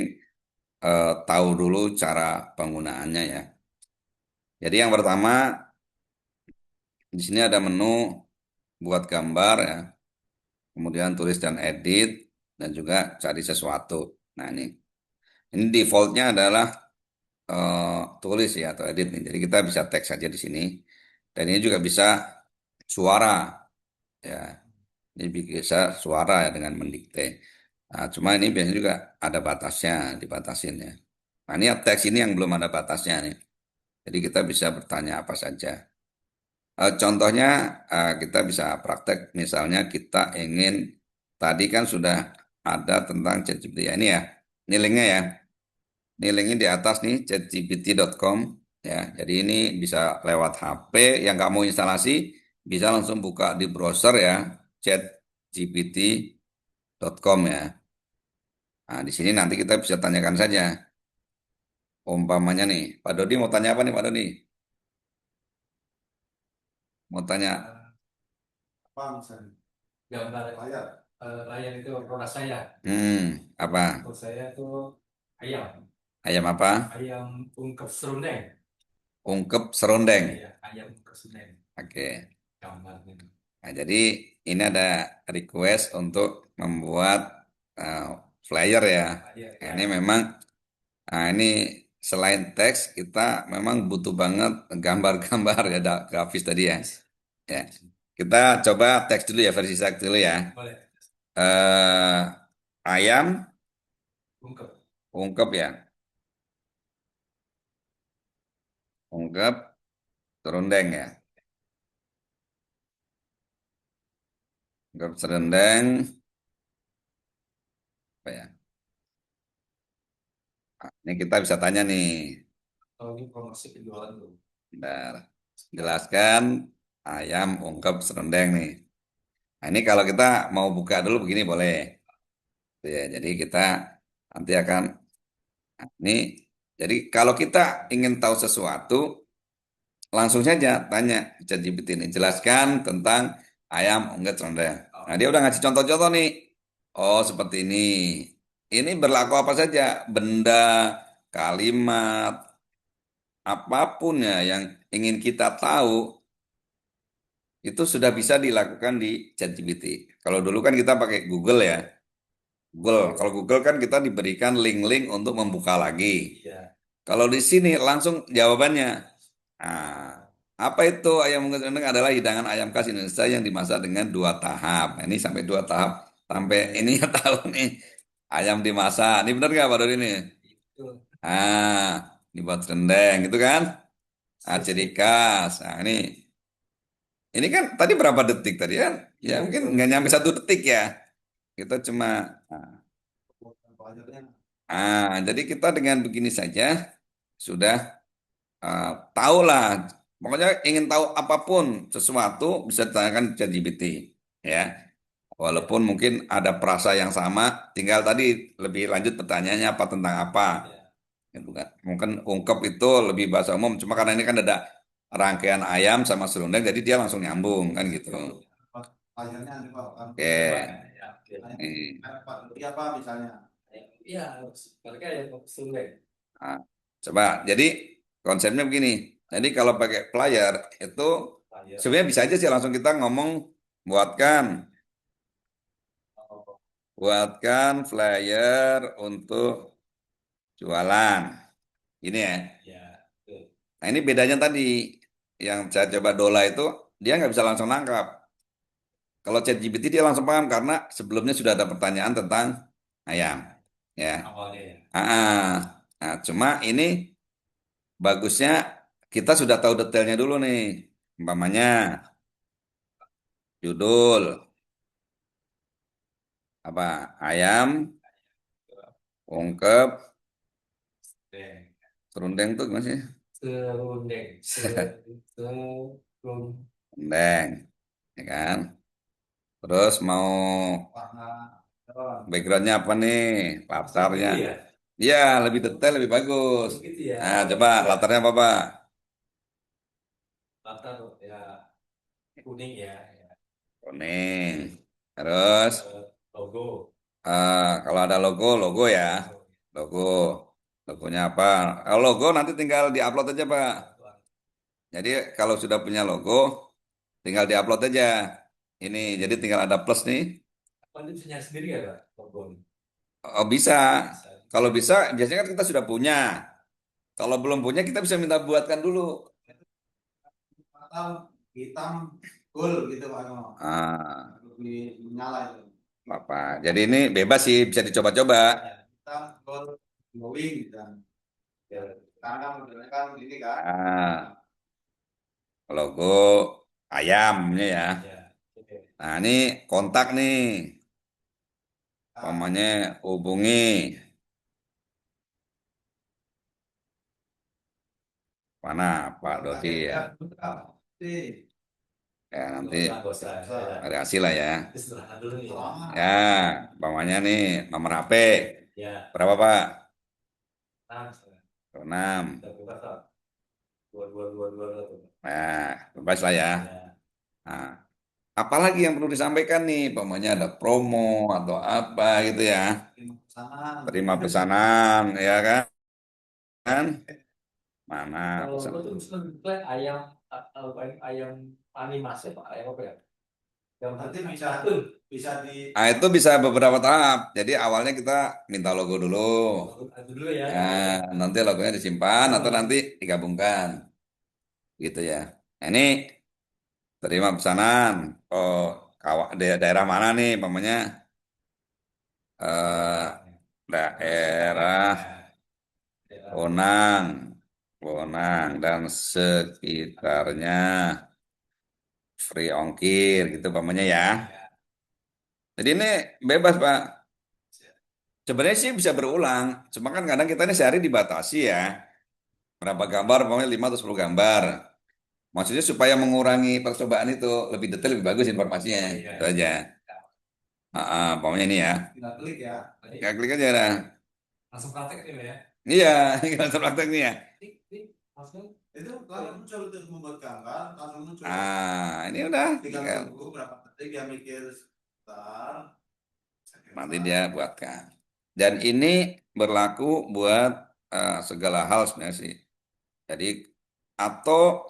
tahu dulu cara penggunaannya ya. Jadi yang pertama di sini ada menu buat gambar ya, kemudian tulis dan edit dan juga cari sesuatu. Nah ini defaultnya adalah tulis ya atau edit nih. Jadi kita bisa teks saja di sini. Dan ini juga bisa suara ya. Ini bisa suara ya dengan mendikte. Nah, cuma ini biasanya juga ada batasnya, dibatasin ya. Nah, ini teks ini yang belum ada batasnya nih. Jadi kita bisa bertanya apa saja. Contohnya kita bisa praktek misalnya kita ingin tadi kan sudah ada tentang ChatGPT ya ini ya. Ini linknya ya. Ini linknya di atas nih chatgpt.com ya. Jadi ini bisa lewat HP yang kamu instalasi bisa langsung buka di browser ya chatgpt.com ya. Nah, di sini nanti kita bisa tanyakan saja. Umpamanya nih, Pak Dodi mau tanya apa nih Pak Dodi? Mau tanya, Apa misalnya? Gambar Layar. layar itu produk saya. apa? Produk saya itu ayam, Ayam apa? ayam ungkep serundeng. Ungkep serundeng. Iya, ayam ungkep serundeng. Oke. Gambarnya. Nah, jadi ini ada request untuk membuat uh, flyer ya. Iya, Nah, iya. ini memang, nah ini selain teks kita memang butuh banget gambar-gambar ya, ada grafis tadi ya. Ya, kita coba teks dulu ya versi teks dulu ya. Boleh. eh Ayam Ungkep. ungkep ya, ungkep serundeng ya, ungkep serundeng apa ya? Nah, ini kita bisa tanya nih. Kalau ini promosi penjualan tuh. Bentar. Jelaskan ayam ungkep serundeng nih. Nah, ini kalau kita mau buka dulu begini boleh. Tuh ya, jadi kita nanti akan nah, ini. Jadi kalau kita ingin tahu sesuatu, langsung saja tanya ChatGPT ini. Jelaskan tentang ayam ungkep serundeng. Nah, dia udah ngasih contoh-contoh nih. Oh, seperti ini. Ini berlaku apa saja? Benda, kalimat, apapun ya yang ingin kita tahu itu sudah bisa dilakukan di ChatGPT. Kalau dulu kan kita pakai Google ya. Google. Kalau Google kan kita diberikan link-link untuk membuka lagi. Iya. Kalau di sini langsung jawabannya. Nah, apa itu ayam ungkep serundeng adalah hidangan ayam khas Indonesia yang dimasak dengan 2 tahap. Nah, ini sampai 2 tahap. Sampai ini ya tahu nih. Ayam dimasak. Ini benar nggak Pak Dodi ini? Itu. Dibuat serundeng gitu kan? Ciri khas. Nah, ini kan tadi berapa detik tadi kan? Ya mungkin nggak nyampe 1 detik ya. Kita cuma, jadi kita dengan begini saja sudah tahulah. Pokoknya ingin tahu apapun sesuatu bisa ditanyakan ke ChatGPT. Ya, walaupun mungkin ada frasa yang sama, tinggal tadi lebih lanjut pertanyaannya apa tentang apa. Gitu kan. Mungkin ungkep itu lebih bahasa umum, cuma karena ini kan ada rangkaian ayam sama serundeng, jadi dia langsung nyambung kan gitu. Layarnya nih Pak. Oke. Ya, oke. Nih. Pak, Dodi apa misalnya? Iya, mereka ayam ungkep serundeng. Nah, coba, jadi konsepnya begini. Jadi kalau pakai flyer itu Layar. sebenarnya bisa aja sih langsung kita ngomong buatkan buatkan flyer untuk jualan. Ini ya. Ya, betul. Nah ini bedanya tadi. Yang saya coba Dola itu, dia nggak bisa langsung nangkap. Kalau ChatGPT dia langsung paham karena sebelumnya sudah ada pertanyaan tentang ayam. Ya. Awalnya ya. Nah, cuma ini bagusnya kita sudah tahu detailnya dulu nih. Umpamanya judul apa? Ayam ungkep Deng. serundeng tuh gimana sih? Serundeng. Serundeng. Serundeng, ya kan? Terus mau Warna merah. backgroundnya apa nih? Langsung Latarnya. gitu ya. Iya, lebih detail, lebih bagus. Langsung gitu ya. Nah, coba latarnya apa, Pak? Latar ya kuning ya. Ya. Kuning. Terus Logo. kalau ada logo, logo ya. Logo. Logonya apa? Kalau logo nanti tinggal diupload aja, Pak. Jadi kalau sudah punya logo, tinggal diupload aja. Ini, jadi tinggal ada plus nih. Apa itu bisa nyari sendiri ya, Pak? Logo. Oh, bisa. Bisa. Kalau bisa, biasanya kan kita sudah punya. Kalau belum punya, kita bisa minta buatkan dulu. Atau hitam gold gitu Pak. Ah, Lebih menyala itu. apa? Jadi ini bebas sih, bisa dicoba-coba. Ya, hitam gold glowing gitu. Ya, sekarang kan modelnya kan ini kan. Ah, logo ayamnya ya. Ya. Oke. Nah, ini kontak nih. Umpamanya hubungi. Mana Pak Dodi ya? Ya, nanti Nggak usah. variasi lah ya. Istirahat dulu nih. Ya, umpamanya nih nomor HP. Ya. Berapa Pak? Nah, 6. kita buka Pak. Dua tuh. Nah, bebas lah ya. Ya. Nah, apalagi yang perlu disampaikan nih? Umpamanya ada promo atau apa gitu ya. Terima pesanan, ya kan? Mana Kalau pesan? lo tuh misalnya ayam ayam animasi Pak, ayam apa ya? Yang Nanti bisa kartun. bisa di Nah, itu bisa beberapa tahap. Jadi awalnya kita minta logo dulu. Itu dulu ya. Nah, nanti logonya disimpan atau nanti digabungkan. Gitu ya. Nah, ini terima pesanan. Oh, daerah mana nih? Umpamanya eh, daerah Bonang, Bonang dan sekitarnya free ongkir gitu umpamanya ya. Jadi ini bebas Pak. Sebenarnya sih bisa berulang. Cuma kan kadang kita ini sehari dibatasi ya. Berapa gambar, pokoknya 5 atau 10 gambar. Maksudnya supaya mengurangi percobaan itu. Lebih detail, lebih bagus informasinya. Itu aja. Pokoknya ini ya. tinggal klik ya. Ya klik aja dah. Langsung praktek ini ya. Iya, tinggal praktek nih ya. Langsung. Itu langsung muncul untuk membuat gambar, langsung muncul. Ini udah. Tinggal Tinggal. tunggu berapa detik dia mikir sebentar. Nanti dia buatkan. Dan ini berlaku buat segala hal sebenarnya sih. Jadi, atau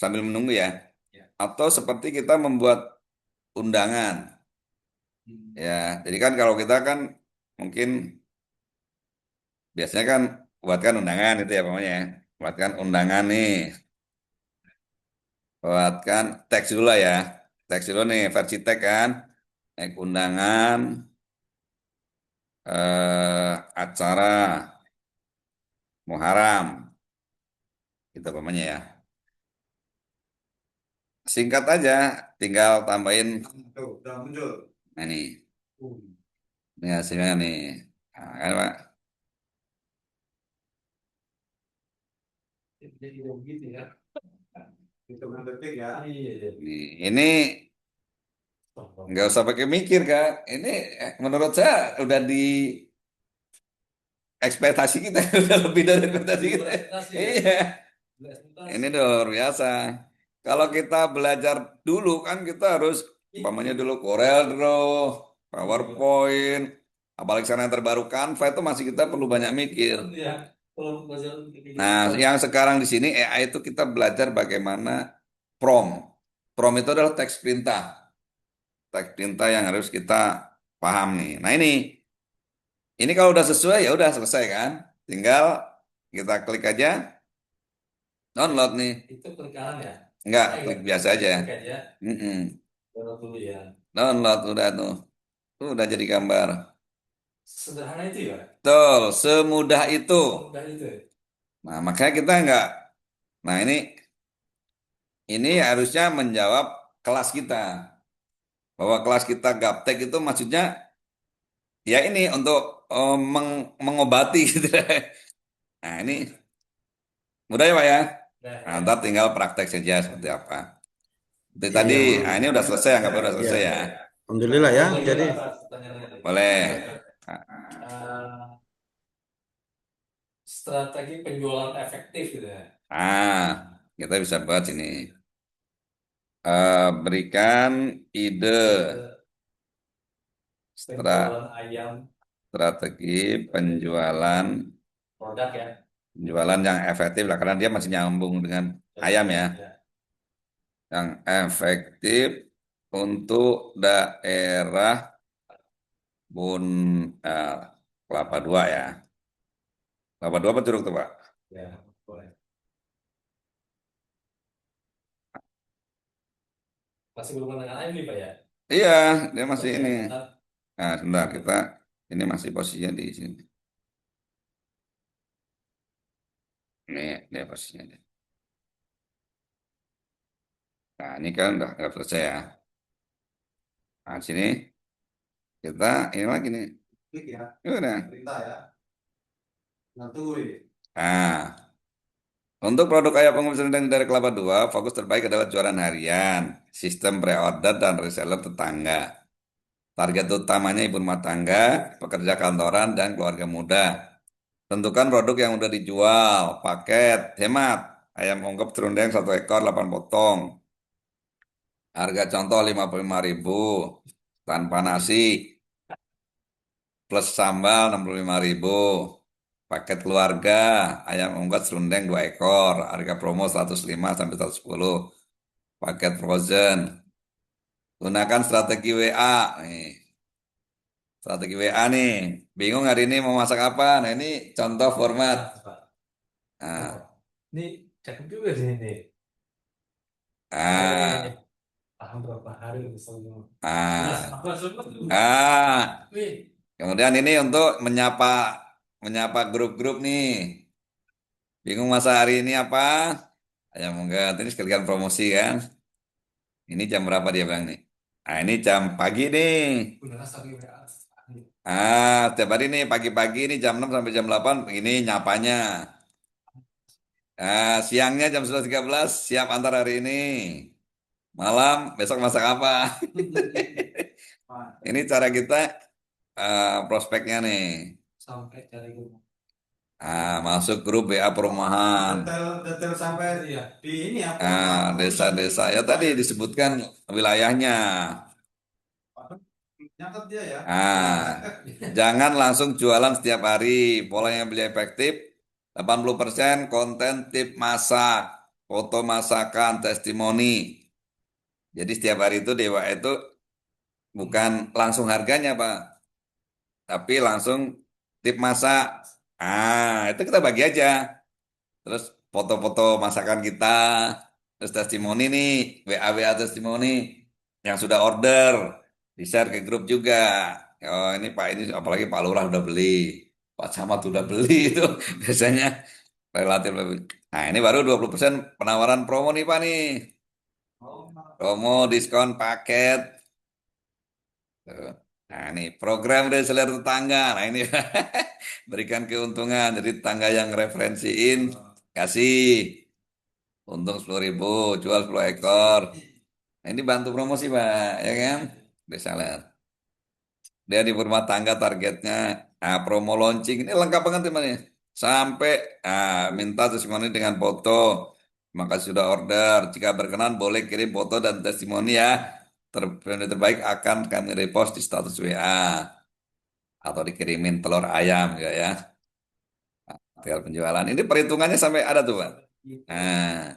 sambil menunggu ya. Ya. Atau seperti kita membuat undangan. Ya, jadi kan kalau kita kan mungkin biasanya kan buatkan undangan itu ya pokoknya ya. Buatkan undangan nih. Buatkan teks dulu lah ya. Teks dulu nih versi teks kan. Undangan acara Muharram. Itu pokoknya ya. Singkat aja, tinggal tambahin. Tuh, udah muncul. Nah ini hasilnya nih. Nah, kan, Pak? Jadi begitu ya. Hitungan detik ya. Iya. Ini nggak usah pakai mikir kan. Ini menurut saya udah di ekspektasi kita udah lebih dari ekspektasi kita. Iya, ini udah luar biasa. Kalau kita belajar dulu kan kita harus umpamanya dulu Corel Draw, PowerPoint, apalagi sekarang yang terbaru Canva itu masih kita perlu banyak mikir. Iya. Kalau belajar Nah, yang sekarang di sini AI itu kita belajar bagaimana prompt. Prompt itu adalah teks perintah. Teks perintah yang harus kita paham nih. Nah ini kalau udah sesuai ya udah selesai kan. Tinggal kita klik aja download nih. Itu klik kanan ya. Enggak, Saya klik nggak biasa aja. klik aja. Mm-mm. Download dulu ya. Download udah tuh. Tuh udah jadi gambar. Sederhana itu ya. Betul, semudah itu. Mudah itu. Nah, makanya kita enggak. Nah, ini harusnya menjawab kelas kita. Bahwa kelas kita gaptek itu maksudnya ya ini untuk mengobati gitu. Nah, ini mudah ya Pak ya. Nah, Nah, ya. ntar tinggal praktek saja seperti apa. Seperti tadi, Iya, nah ini udah selesai, anggap udah ya. selesai ya. Alhamdulillah ya. Boleh Jadi Pak, pertanyaannya. Boleh. Eh, strategi penjualan efektif gitu ya. Nah, kita bisa buat ini. Berikan ide Penjualan ayam strategi penjualan produk ya. penjualan yang efektif lah karena dia masih nyambung dengan ayam ya. Yang efektif untuk daerah Bun eh, Kelapa Dua ya. Kelapa Dua apa Curug tuh Pak? Ya, boleh. Masih belum mendengar ayam nih Pak ya. Iya, dia masih Oke, ini. bentar. Nah, sebentar kita ini masih posisinya di sini. Ini dia posisinya. Nah, ini kan udah selesai ya. Nah, sini kita ini lagi nih. klik ya, Ini udah. perintah ya. Nanti Nah, untuk produk ayam pengusaha dari Kelapa Dua, fokus terbaik adalah jualan harian, sistem pre-order dan reseller tetangga. Target utamanya ibu rumah tangga, pekerja kantoran, dan keluarga muda. Tentukan produk yang udah dijual, paket, hemat. Ayam ungkep serundeng 1 ekor 8 potong. Harga contoh 55.000 tanpa nasi plus sambal 65.000. Paket keluarga ayam ungkep serundeng 2 ekor. Harga promo 105 sampai 110. Paket frozen. Gunakan strategi WA. Nih, strategi WA nih. Bingung hari ini mau masak apa? Nah, ini contoh format. Nah, Pak. Oh, Nah, ini cakep juga sih ini. ah, Paham berapa hari misalnya. Nah, ah, langsung. ah. Wih, Kemudian ini untuk menyapa menyapa grup-grup nih. Bingung masa hari ini apa? Ayam ungkep. Ini sekalian promosi kan. Ini jam berapa dia bilang nih? Nah, ini jam pagi nih. udah rasa WA. Setiap hari nih pagi-pagi ini jam 6 sampai jam 8 ini nyapanya. Siangnya jam 11.13 siap antar hari ini. Malam besok masak apa? Ini cara kita prospeknya nih. Sampai cari rumah. Masuk grup WA perumahan. detail sampai Iya. di ini ya, Desa-desa ya tadi disebutkan wilayahnya. nyatet dia ya. Ah, jangan langsung jualan setiap hari. Pola yang beli efektif 80% konten tip masak, foto masakan, testimoni. Jadi setiap hari itu Dewa itu bukan langsung harganya, Pak, tapi langsung tip masak. Itu kita bagi aja. Terus foto-foto masakan kita, terus testimoni nih, WA testimoni yang sudah order, di-share ke grup juga. Oh ini Pak, ini apalagi Pak Lurah udah beli, Pak Camat udah beli itu biasanya relatif lebih. Nah ini baru 20% penawaran promo nih Pak nih. Promo diskon paket. Tuh. Nah ini program reseller tetangga. Nah ini berikan keuntungan. Jadi tetangga yang referensiin kasih. Untung 10.000, jual 10 ekor. Nah, ini bantu promosi, Pak, ya kan? Reseller. Dia di rumah tangga targetnya, promo launching. Ini lengkap banget, teman ya. Sampai minta testimoni dengan foto. Maka sudah order. Jika berkenan, boleh kirim foto dan testimoni ya. Terbaik akan kami repost di status WA. Atau dikirimin telur ayam, gitu ya. Tinggal penjualan. Ini perhitungannya sampai ada tuh, Pak. Nah,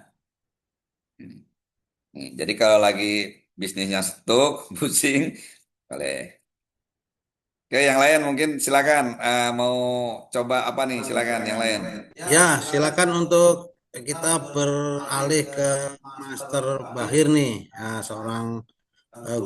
jadi kalau lagi bisnisnya stuck, pusing, boleh. Oke, yang lain mungkin silakan. Mau coba apa nih? Silakan yang lain. Ya, silakan untuk kita beralih ke Master Bahir nih, seorang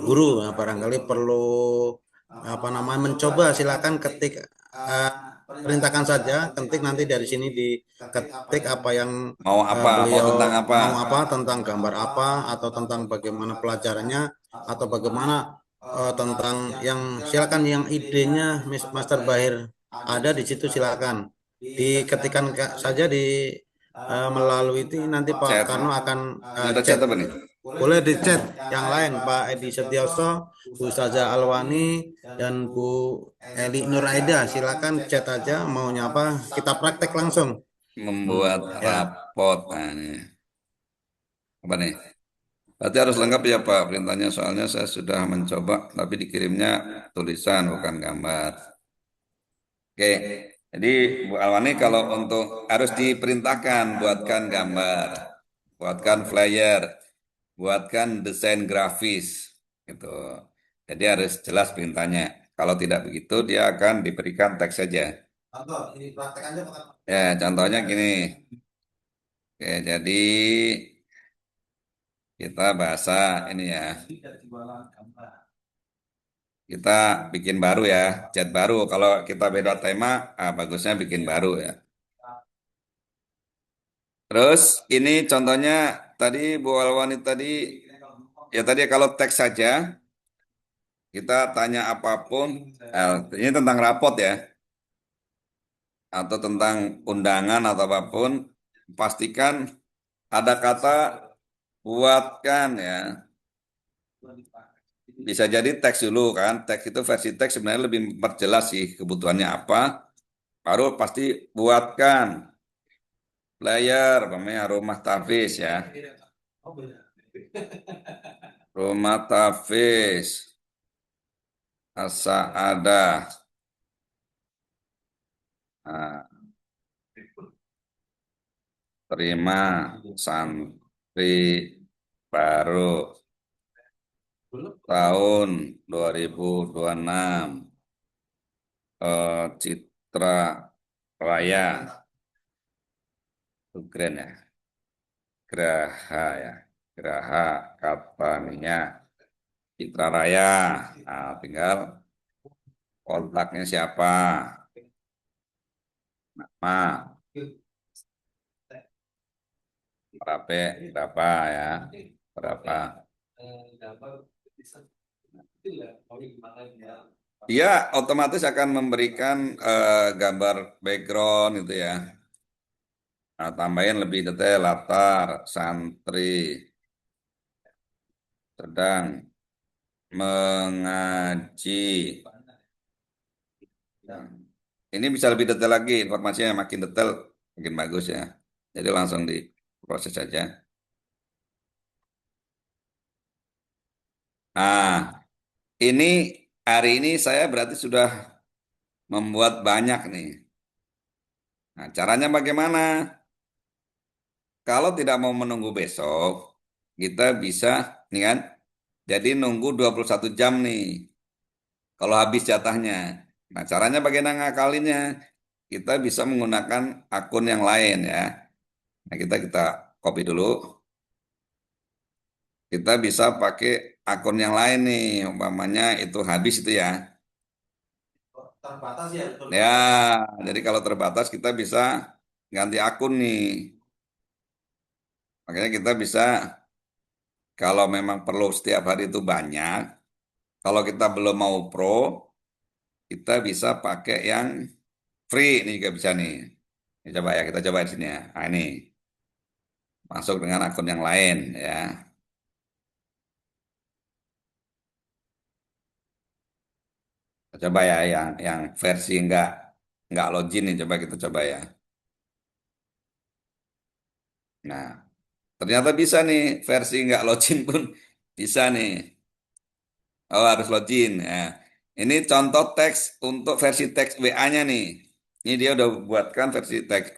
guru. Nah, barangkali perlu apa namanya mencoba. Silakan ketik, eh, perintahkan saja, ketik nanti dari sini diketik apa yang Mau apa? Mau beliau tentang apa? mau, apa tentang gambar apa, atau tentang bagaimana pelajarannya, atau bagaimana tentang yang, silakan yang idenya Master Bahir ada di situ, silakan diketikkan saja di melalui itu, nanti Pak Chat. Karno akan Ini udah chat chat. apa nih? Boleh di chat yang lain, Pak Edi Setiaso, Bu Ustazah Alwani, dan Bu Eli Nuraida. Silakan chat aja maunya apa, kita praktek langsung. Membuat Ya, rapot. Nah, ini. Apa nih? Berarti harus lengkap ya Pak perintahnya. Soalnya saya sudah mencoba, tapi dikirimnya tulisan bukan gambar. Oke. Jadi Bu Alwani kalau untuk harus diperintahkan buatkan gambar, buatkan flyer, buatkan desain grafis gitu. Jadi harus jelas perintahnya. Kalau tidak begitu dia akan diberikan teks saja. contoh ini praktekannya Pak. Ya, contohnya gini. Oke, jadi kita bahasa ini ya. Kita bikin baru ya, chat baru. Kalau kita beda tema, bagusnya bikin baru ya. Terus ini contohnya tadi Bu Alwani tadi, ya tadi kalau teks saja, kita tanya apapun, ini tentang rapot ya, atau tentang undangan atau apapun, pastikan ada kata buatkan ya. Bisa jadi teks dulu kan, teks itu versi teks sebenarnya lebih memperjelas sih kebutuhannya apa, baru pasti buatkan player, namanya rumah Tafis ya, rumah Tafis, asa ada. Nah, terima santri baru tahun 2026, Citra Raya, itu keren ya, Graha ya, Graha Katania, Citra Raya. Nah, tinggal kontaknya siapa, nama, berapa ya, berapa. Dia otomatis akan memberikan gambar background itu ya. Nah, tambahin lebih detail latar santri sedang mengaji. Nah, ini bisa lebih detail lagi, informasinya makin detail makin bagus ya. Jadi langsung diproses saja. Nah, ini hari ini saya berarti sudah membuat banyak nih. Nah, caranya bagaimana? Kalau tidak mau menunggu besok, kita bisa nih kan, jadi nunggu 21 jam nih. Kalau habis jatahnya. Nah, caranya bagaimana ngakalinnya? Kita bisa menggunakan akun yang lain ya. Nah, kita copy dulu. Kita bisa pakai akun yang lain nih, umpamanya itu habis itu ya. Terbatas ya. Ya, jadi kalau terbatas kita bisa ganti akun nih. Makanya kita bisa kalau memang perlu setiap hari itu banyak. Kalau kita belum mau pro, kita bisa pakai yang free ini juga bisa nih. Ini coba ya, kita coba di sini ya. Nah, ini masuk dengan akun yang lain ya. Kita coba ya yang versi nggak login nih, coba kita coba ya. Nah, ternyata bisa nih versi nggak login pun bisa nih. Oh, harus login ya. Ini contoh teks untuk versi teks WA-nya nih. Ini dia udah buatkan versi teks.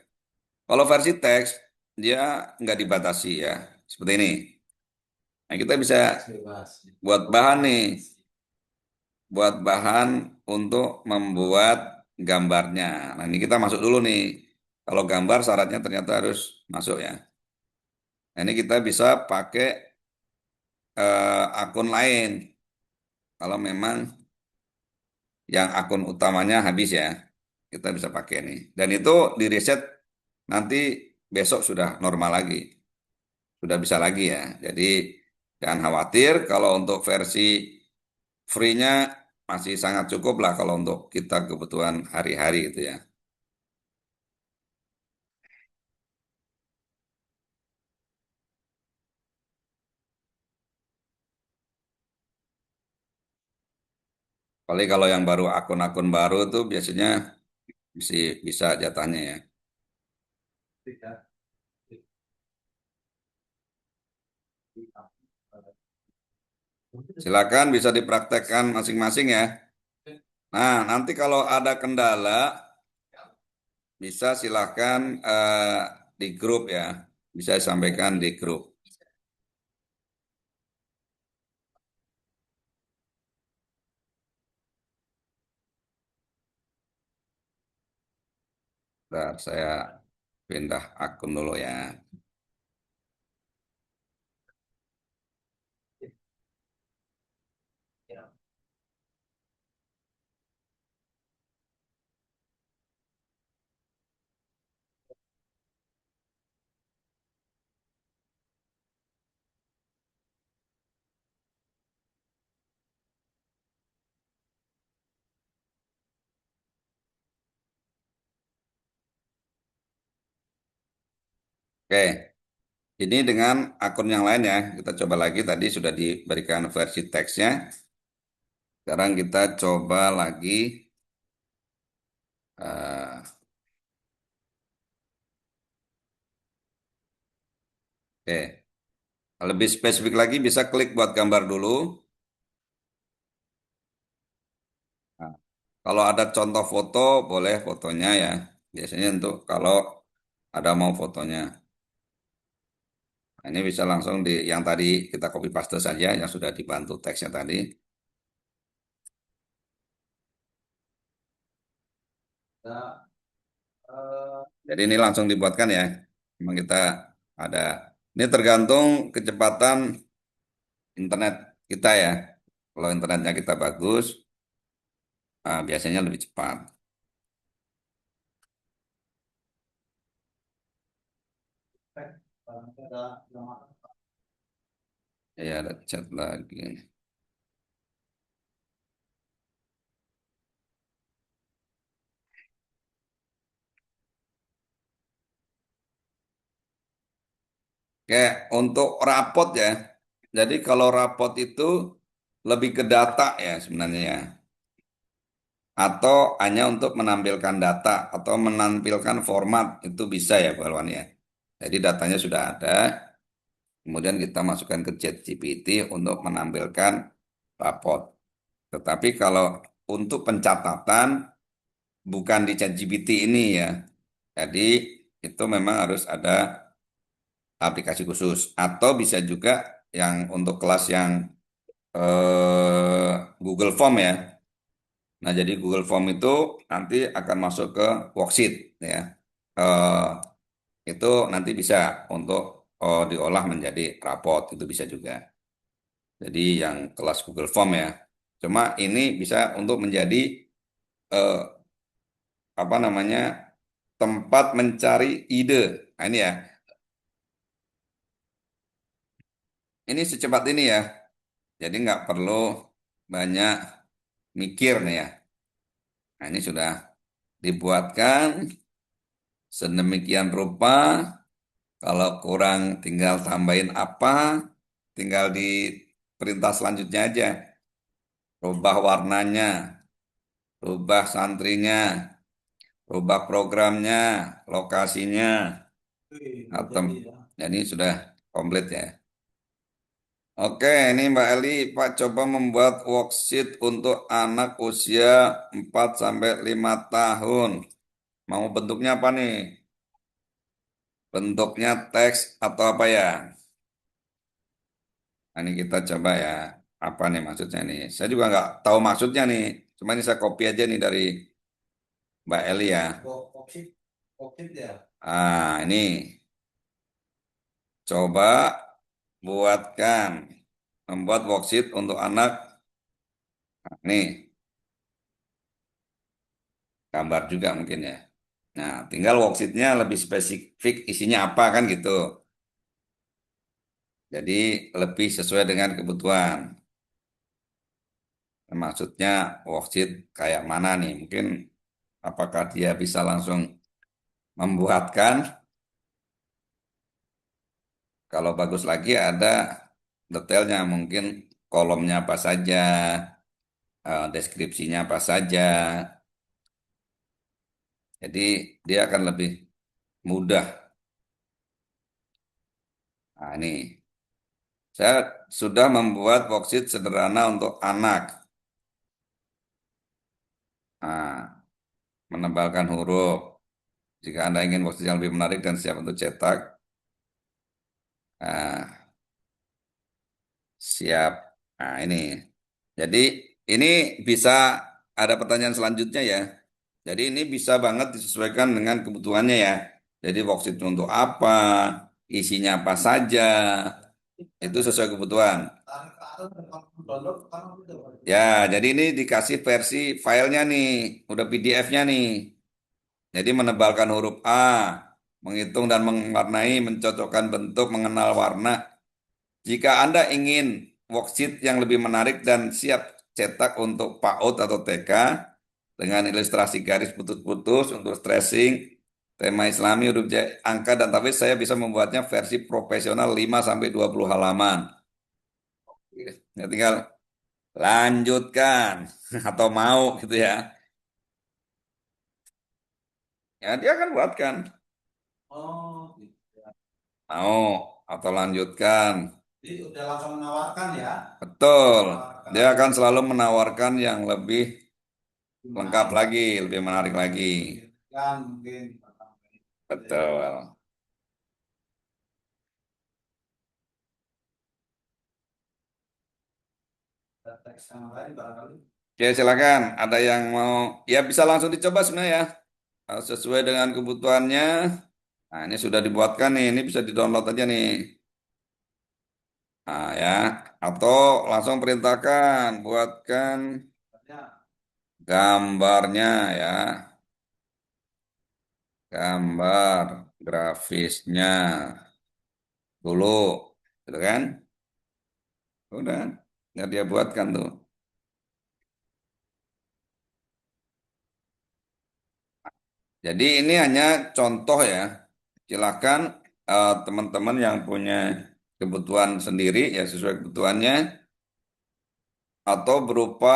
Kalau versi teks dia nggak dibatasi ya, seperti ini. Nah, kita bisa buat bahan nih. buat bahan untuk membuat gambarnya. Nah, ini kita masuk dulu nih. Kalau gambar syaratnya ternyata harus masuk ya. Nah, ini kita bisa pakai akun lain. Kalau memang yang akun utamanya habis ya, kita bisa pakai nih. Dan itu di reset nanti besok sudah normal lagi, sudah bisa lagi ya. Jadi jangan khawatir kalau untuk versi free-nya masih sangat cukup lah kalau untuk kita kebutuhan hari-hari itu ya. Paling kalau yang baru akun-akun baru tuh biasanya bisa jatahnya ya. Tidak. Silakan bisa dipraktekkan masing-masing ya. Nah, nanti kalau ada kendala bisa silakan di grup ya. Bisa sampaikan di grup. Bentar, saya pindah akun dulu ya. Oke, ini dengan akun yang lain ya. Kita coba lagi. Tadi sudah diberikan versi teksnya. Sekarang kita coba lagi. eh, oke, lebih spesifik lagi bisa klik buat gambar dulu. Nah, kalau ada contoh foto, boleh fotonya ya. Biasanya untuk kalau ada mau fotonya. Nah, ini bisa langsung di yang tadi kita copy paste saja, yang sudah dibantu teksnya tadi. Nah, eh, Jadi ini langsung dibuatkan ya. Memang kita ada. Ini tergantung kecepatan internet kita ya. Kalau internetnya kita bagus, biasanya lebih cepat. ada yang Ya, ada chat lagi. Kayak untuk rapot ya. Jadi kalau rapot itu lebih ke data ya sebenarnya ya. Atau hanya untuk menampilkan data atau menampilkan format itu bisa ya Pak Alwan ya. Jadi datanya sudah ada, kemudian kita masukkan ke ChatGPT untuk menampilkan rapot. Tetapi kalau untuk pencatatan bukan di ChatGPT ini ya. Jadi itu memang harus ada aplikasi khusus atau bisa juga yang untuk kelas yang Google Form ya. Nah, jadi Google Form itu nanti akan masuk ke worksheet ya. Eh, itu nanti bisa untuk diolah menjadi raport itu bisa juga. Jadi yang kelas Google Form ya. Cuma ini bisa untuk menjadi eh, apa namanya tempat mencari ide. Nah, ini ya. Ini secepat ini ya. Jadi nggak perlu banyak mikir nih ya. Nah, ini sudah dibuatkan sedemikian rupa. Kalau kurang tinggal tambahin apa, tinggal di perintah selanjutnya aja. Rubah warnanya, rubah santrinya, rubah programnya, lokasinya, atau jadi ya. jadi sudah komplit ya. Oke, ini Mbak Eli, Pak coba membuat worksheet untuk anak usia 4 sampai 5 tahun. Mau bentuknya apa nih? Bentuknya teks atau apa ya? Nah, ini kita coba ya. Apa nih maksudnya nih? Saya juga nggak tahu maksudnya nih. Cuma ini saya copy aja nih dari Mbak Eli ya. Worksheet, worksheet ya. Ini coba buatkan, membuat worksheet untuk anak. Nah, nih gambar juga mungkin ya. Nah, tinggal worksheetnya lebih spesifik isinya apa kan gitu. Jadi lebih sesuai dengan kebutuhan. Maksudnya worksheet kayak mana nih? Mungkin apakah dia bisa langsung membuatkan? Kalau bagus lagi ada detailnya, mungkin kolomnya apa saja, deskripsinya apa saja. Jadi dia akan lebih mudah. Nah, ini saya sudah membuat worksheet sederhana untuk anak. Nah, menebalkan huruf. Jika Anda ingin worksheet yang lebih menarik dan siap untuk cetak, nah, siap. Nah, ini. Jadi ini bisa ada pertanyaan selanjutnya ya. Jadi ini bisa banget disesuaikan dengan kebutuhannya ya. Jadi worksheet untuk apa, isinya apa saja, itu sesuai kebutuhan. Ya, jadi ini dikasih versi filenya nih, udah PDF-nya nih. Jadi menebalkan huruf A, menghitung dan mewarnai, mencocokkan bentuk, mengenal warna. Jika Anda ingin worksheet yang lebih menarik dan siap cetak untuk PAUD atau TK dengan ilustrasi garis putus-putus untuk stressing, tema Islami, huruf angka dan tavis, saya bisa membuatnya versi profesional 5 sampai 20 halaman. Ya tinggal lanjutkan atau mau gitu ya. Ya dia akan buatkan. Oh, gitu. Mau atau lanjutkan. Jadi udah langsung menawarkan ya. Betul. Dia Menawarkan akan selalu menawarkan yang lebih lengkap menarik lagi, lebih menarik lagi. kan mungkin. Betul. Teks yang lain barangkali. Oke, silakan. Ada yang mau, ya bisa langsung dicoba sebenarnya ya. Sesuai dengan kebutuhannya. Nah, ini sudah dibuatkan nih. Ini bisa di-download aja nih. Nah, ya. Atau langsung perintahkan, buatkan gambarnya ya. Gambar grafisnya dulu. Gitu kan? Udah. Ya dia buatkan tuh. Jadi ini hanya contoh ya. Silakan teman-teman yang punya kebutuhan sendiri ya sesuai kebutuhannya atau berupa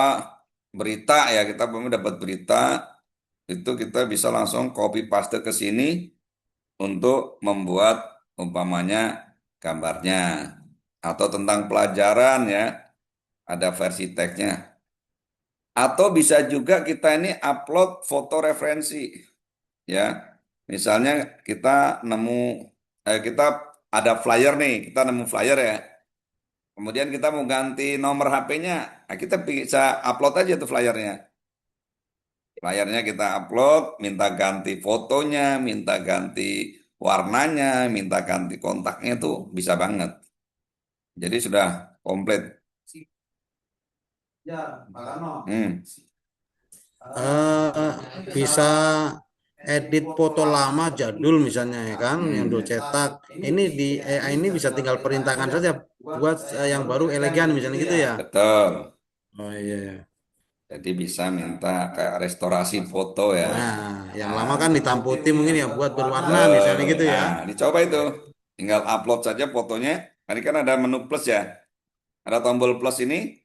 berita ya kita belum dapat berita itu kita bisa langsung copy paste ke sini untuk membuat umpamanya gambarnya atau tentang pelajaran ya ada versi teksnya atau bisa juga kita ini upload foto referensi ya. Misalnya kita nemu kita ada flyer nih, kita nemu flyer ya. Kemudian kita mau ganti nomor HP-nya, nah, kita bisa upload aja tuh flyernya. Flyernya kita upload, minta ganti fotonya, minta ganti warnanya, minta ganti kontaknya tuh bisa banget. Jadi sudah komplit. Ya, Pak Karno. Hmm. eh Bisa edit foto lama jadul misalnya ya kan yang dulu Hmm. cetak ini di AI ini bisa tinggal perintahkan saja buat yang baru elegan misalnya gitu ya. Betul. Oh iya. Jadi bisa minta kayak restorasi foto ya. Nah, yang lama kan Nah, hitam putih mungkin ya buat berwarna betul. misalnya gitu ya. Nah, dicoba itu. Tinggal upload saja fotonya. Tadi kan ada menu plus ya. Ada tombol plus ini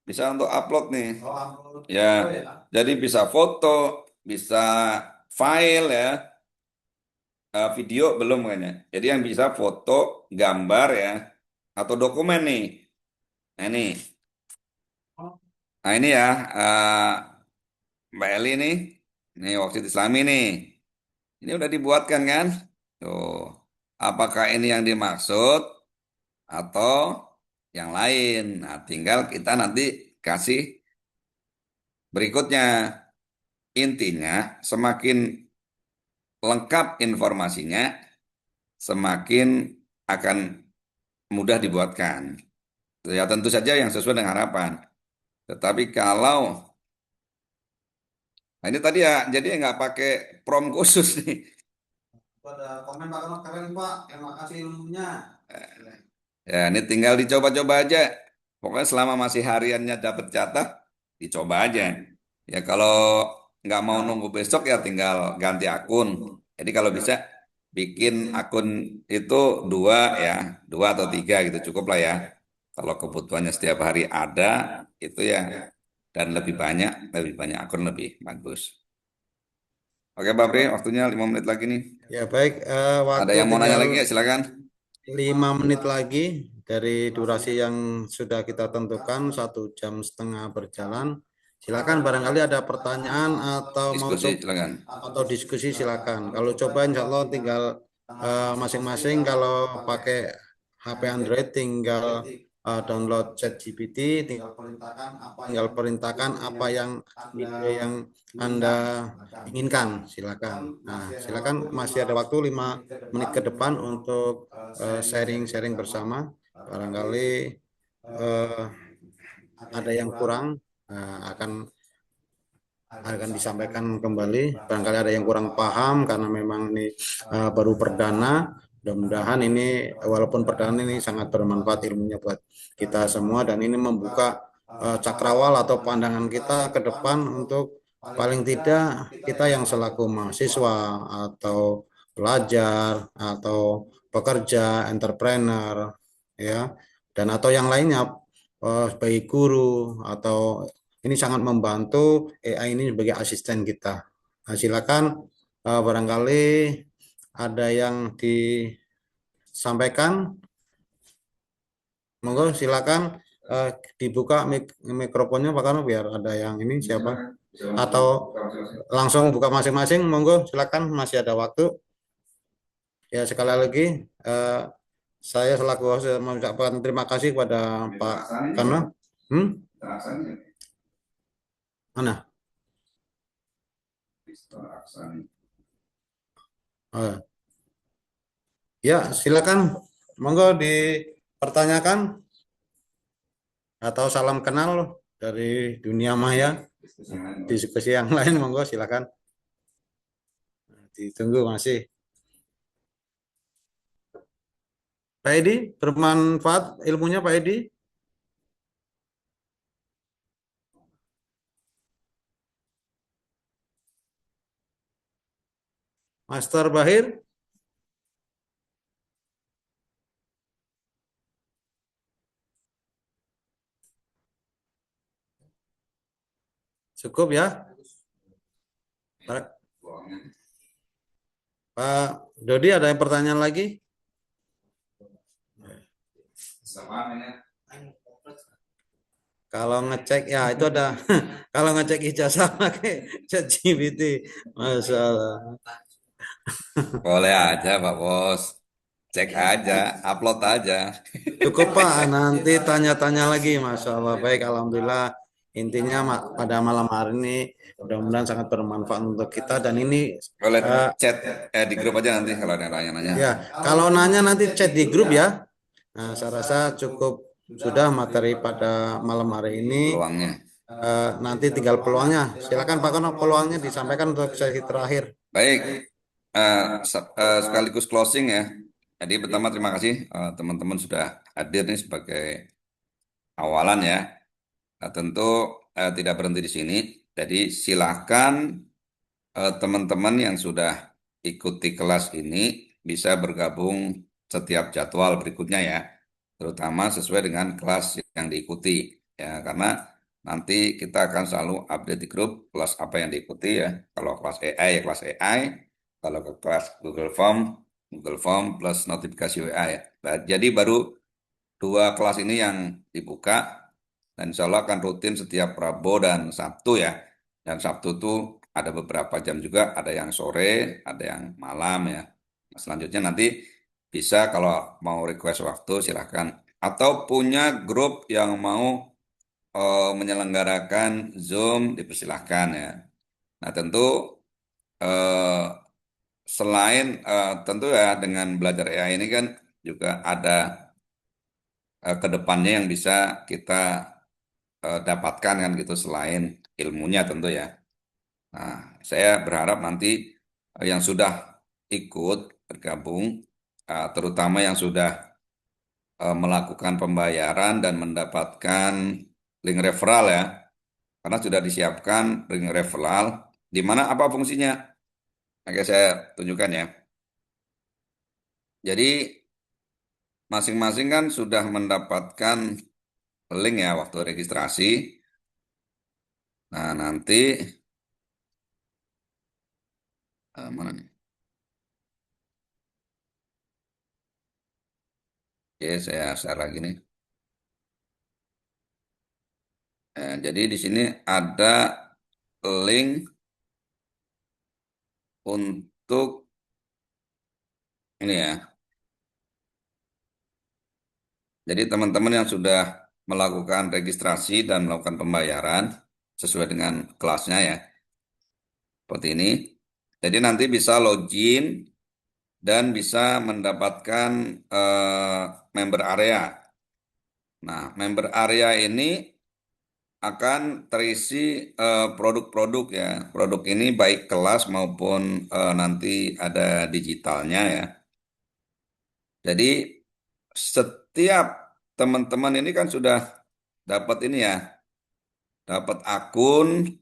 bisa untuk upload nih. Oh, upload Ya, foto ya. jadi bisa foto, bisa file ya, video belum kayaknya. Jadi yang bisa foto, gambar ya, atau dokumen nih. Nah ini, nah ini ya, Mbak Eli nih Worksheet Islami nih. Ini udah dibuatkan kan? Tuh, apakah ini yang dimaksud atau yang lain. Nah, tinggal kita nanti kasih berikutnya. Intinya, semakin lengkap informasinya, semakin akan mudah dibuatkan. Ya tentu saja yang sesuai dengan harapan. Tetapi kalau, nah ini tadi ya, jadi nggak pakai prom khusus nih. Pada komen Pak Kono, keren Pak, terima kasih ilmunya. Ya ini tinggal dicoba-coba aja. Pokoknya selama masih hariannya dapat jatah, dicoba aja. Ya kalau nggak mau nunggu besok ya tinggal ganti akun. Jadi kalau bisa bikin akun itu dua ya, dua atau tiga gitu cukup lah ya. Kalau kebutuhannya setiap hari ada, itu ya. Dan lebih banyak akun lebih bagus. Oke, Pak Pri, waktunya 5 menit lagi nih. Ya baik, Ada waktu yang mau nanya tinggal lagi ya, silakan. 5 menit lagi dari durasi yang sudah kita tentukan, 1 jam setengah berjalan. Silakan barangkali ada pertanyaan atau mau Diskusi, coba silakan. atau diskusi silakan. Kalau coba insya Allah tinggal masing-masing kalau pakai HP Android tinggal download ChatGPT, tinggal perintahkan apa yang ide yang Anda inginkan, silakan. Nah, silakan masih ada waktu 5 menit ke depan untuk sharing-sharing bersama. Barangkali eh, ada yang kurang akan disampaikan kembali. Barangkali ada yang kurang paham karena memang ini baru perdana. Mudah-mudahan ini walaupun perdana ini sangat bermanfaat ilmunya buat kita semua dan ini membuka cakrawala atau pandangan kita ke depan untuk paling tidak kita yang selaku mahasiswa atau pelajar atau pekerja, entrepreneur ya dan atau yang lainnya baik guru atau ini sangat membantu AI ini sebagai asisten kita. Nah, silakan barangkali ada yang disampaikan. Monggo silakan dibuka mikrofonnya Pak Kano biar ada yang ini siapa atau langsung buka masing-masing. Monggo silakan masih ada waktu. Ya sekali lagi eh, saya selaku host mengucapkan terima kasih kepada Pak Kano. Mana? Ya, silakan. Monggo dipertanyakan atau salam kenal dari dunia maya. Diskusi yang lain, monggo silakan. Ditunggu masih. Pak Edi, bermanfaat ilmunya Pak Edi? Master Bahir? Cukup ya? Pak Dodi, ada yang pertanyaan lagi? Kalau ngecek ya itu ada kalau ngecek ijazah pakai ChatGPT. Masya Allah. Boleh aja, Pak Bos. Cek aja, upload aja. Cukup Pak, nanti tanya-tanya lagi. Masya Allah, baik. Alhamdulillah. Intinya pada malam hari ini mudah-mudahan sangat bermanfaat untuk kita dan ini Boleh chat di grup aja nanti kalau ada yang nanya-nanya. ya kalau nanya nanti chat di grup ya. Nah, saya rasa cukup sudah materi pada malam hari ini. Peluangnya. Nanti tinggal peluangnya. Silakan Pak Kono, peluangnya disampaikan untuk sesi terakhir. Baik, sekaligus closing ya. Jadi pertama terima kasih teman-teman sudah hadir nih sebagai awalan ya. Nah, tentu tidak berhenti di sini. Jadi silahkan teman-teman yang sudah ikuti kelas ini bisa bergabung setiap jadwal berikutnya ya. Terutama sesuai dengan kelas yang diikuti. Ya, karena nanti kita akan selalu update di grup kelas apa yang diikuti ya. Kalau kelas AI ya kelas AI. Kalau ke kelas Google Form plus notifikasi WA ya. Nah, jadi baru 2 kelas ini yang dibuka dan insya Allah akan rutin setiap Rabu dan Sabtu ya. Dan Sabtu itu ada beberapa jam juga, ada yang sore, ada yang malam ya. Nah, selanjutnya nanti bisa kalau mau request waktu silahkan atau punya grup yang mau menyelenggarakan Zoom, dipersilahkan ya. Nah, tentu eh, selain tentu ya dengan belajar AI ini kan juga ada ke depannya yang bisa kita dapatkan kan gitu selain ilmunya tentu ya. Nah, saya berharap nanti yang sudah ikut bergabung, terutama yang sudah melakukan pembayaran dan mendapatkan link referral ya, karena sudah disiapkan link referral, di mana apa fungsinya? Oke, saya tunjukkan ya. Jadi masing-masing kan sudah mendapatkan link ya waktu registrasi. Nah, nanti mana nih? Oke, saya share lagi nih. Jadi di sini ada link untuk ini ya. Jadi teman-teman yang sudah melakukan registrasi dan melakukan pembayaran sesuai dengan kelasnya ya, seperti ini. Jadi nanti bisa login dan bisa mendapatkan member area. Nah, member area ini akan terisi produk-produk ya. Produk ini baik kelas maupun nanti ada digitalnya ya. Jadi setiap teman-teman ini kan sudah dapat ini ya, dapat akun,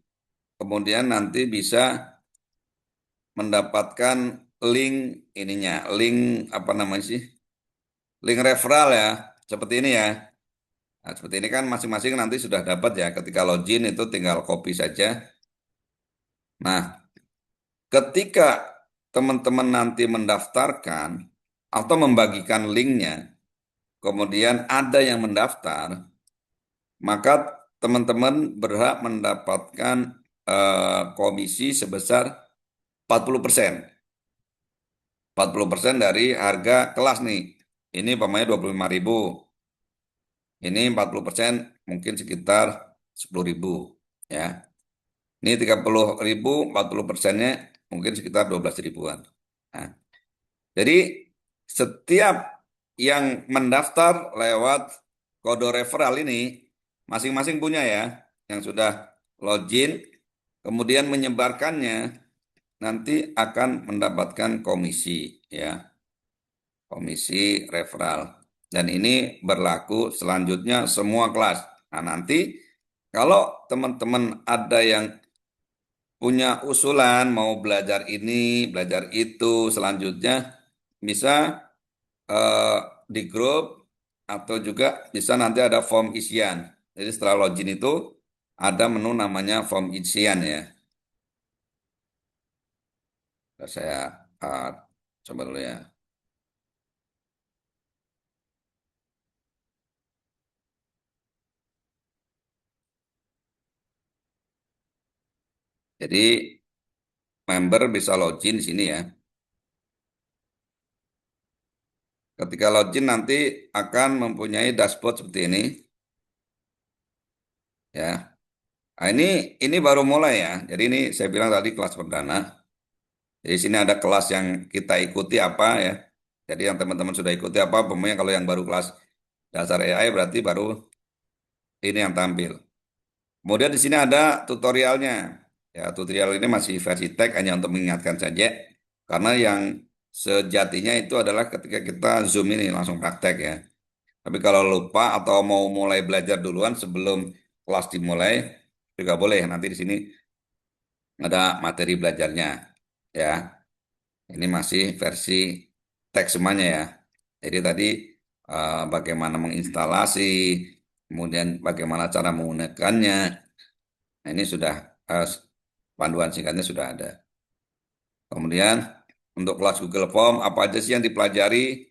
kemudian nanti bisa mendapatkan link ininya, link apa namanya sih? Link referral ya, seperti ini ya. Nah, seperti ini kan masing-masing nanti sudah dapat ya, ketika login itu tinggal copy saja. Nah, ketika teman-teman nanti mendaftarkan atau membagikan linknya, kemudian ada yang mendaftar, maka teman-teman berhak mendapatkan komisi sebesar 40%. 40% dari harga kelas nih. Ini umpamanya 25.000. Ini 40% mungkin sekitar 10.000. Ya. Ini 30.000, 40%-nya mungkin sekitar 12 ribuan. Nah, jadi setiap yang mendaftar lewat kode referral ini, masing-masing punya ya, yang sudah login, kemudian menyebarkannya, nanti akan mendapatkan komisi ya, komisi referral. Dan ini berlaku selanjutnya semua kelas. Nah, nanti kalau teman-teman ada yang punya usulan mau belajar ini, belajar itu, selanjutnya bisa eh, di grup atau juga bisa nanti ada form isian. Jadi setelah login itu ada menu namanya form isian ya. Saya eh, coba dulu ya. Jadi member bisa login di sini ya. Ketika login nanti akan mempunyai dashboard seperti ini ya. Nah, ini baru mulai ya. Jadi ini saya bilang tadi kelas perdana. Jadi sini ada kelas yang kita ikuti apa ya. Jadi yang teman-teman sudah ikuti apa, pokoknya kalau yang baru kelas dasar AI berarti baru ini yang tampil. Kemudian di sini ada tutorialnya. Ya, tutorial ini masih versi teks hanya untuk mengingatkan saja. Karena yang sejatinya itu adalah ketika kita Zoom ini langsung praktek ya. Tapi kalau lupa atau mau mulai belajar duluan sebelum kelas dimulai, juga boleh. Nanti di sini ada materi belajarnya. Ya, ini masih versi teks semuanya ya. Jadi tadi bagaimana menginstalasi, kemudian bagaimana cara menggunakannya. Nah, ini sudah eh, panduan singkatnya sudah ada. Kemudian untuk kelas Google Form apa aja sih yang dipelajari?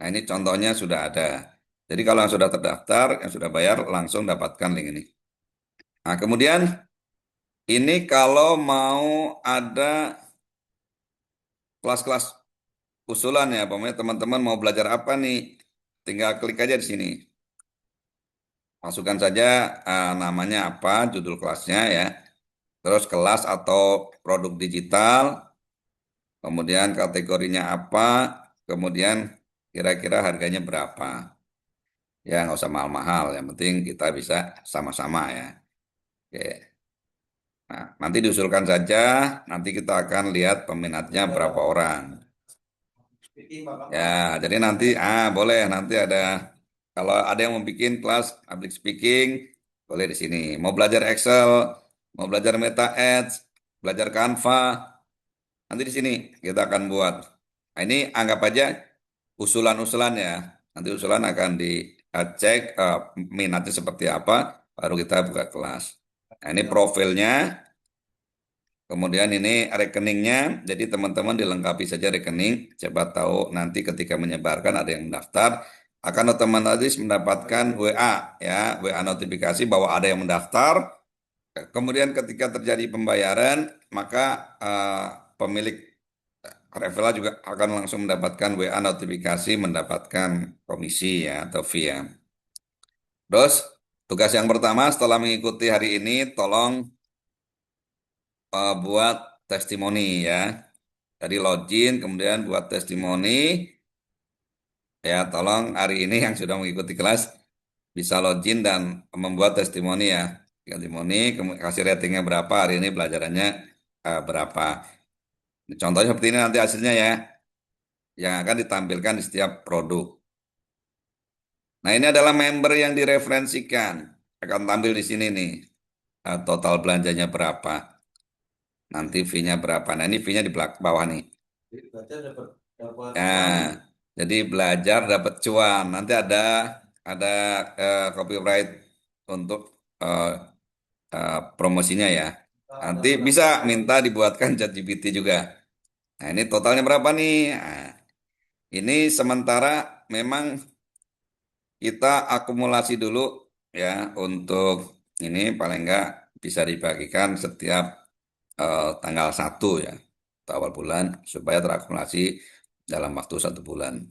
Nah, ini contohnya sudah ada. Jadi kalau yang sudah terdaftar, yang sudah bayar, langsung dapatkan link ini. Nah, kemudian ini kalau mau ada kelas-kelas usulan ya, pokoknya teman-teman mau belajar apa nih? tinggal klik aja di sini. Masukkan saja namanya apa, judul kelasnya ya. Terus kelas atau produk digital, kemudian kategorinya apa, kemudian kira-kira harganya berapa. Ya nggak usah mahal-mahal, yang penting kita bisa sama-sama ya. Oke. Nah, nanti diusulkan saja, nanti kita akan lihat peminatnya berapa orang. Speaking Bapak. Ya, jadi nanti boleh nanti ada kalau ada yang mau bikin kelas public speaking boleh di sini. Mau belajar Excel, mau belajar Meta Ads, belajar Canva, nanti di sini kita akan buat. Nah, ini anggap aja usulan-usulan ya. Nanti usulan akan dicek minatnya seperti apa, baru kita buka kelas. Nah, ini profilnya. Kemudian ini rekeningnya, jadi teman-teman dilengkapi saja rekening. Coba tahu nanti ketika menyebarkan ada yang mendaftar, akan otomatis mendapatkan WA ya, WA notifikasi bahwa ada yang mendaftar. Kemudian ketika terjadi pembayaran, maka pemilik referral juga akan langsung mendapatkan WA notifikasi, mendapatkan komisi ya atau fee ya. Terus tugas yang pertama setelah mengikuti hari ini, tolong buat testimoni ya. Tadi login, kemudian buat testimoni. Ya, tolong hari ini yang sudah mengikuti kelas bisa login dan membuat testimoni ya. Testimoni, kasih ratingnya berapa, hari ini pelajarannya berapa. Contohnya seperti ini nanti hasilnya ya, yang akan ditampilkan di setiap produk. Nah, ini adalah member yang direferensikan. Akan tampil di sini nih, total belanjanya berapa. Nanti fee-nya berapa. Nah, ini fee-nya di bawah nih. Baca dapat Nah, uang. jadi belajar dapat cuan. Nanti ada copyright untuk eh, promosinya ya. Nanti bisa minta dibuatkan ChatGPT juga. Nah, ini totalnya berapa nih? Nah, ini sementara memang kita akumulasi dulu ya untuk ini paling enggak bisa dibagikan setiap tanggal 1 ya, atau awal bulan supaya terakumulasi dalam waktu 1 bulan.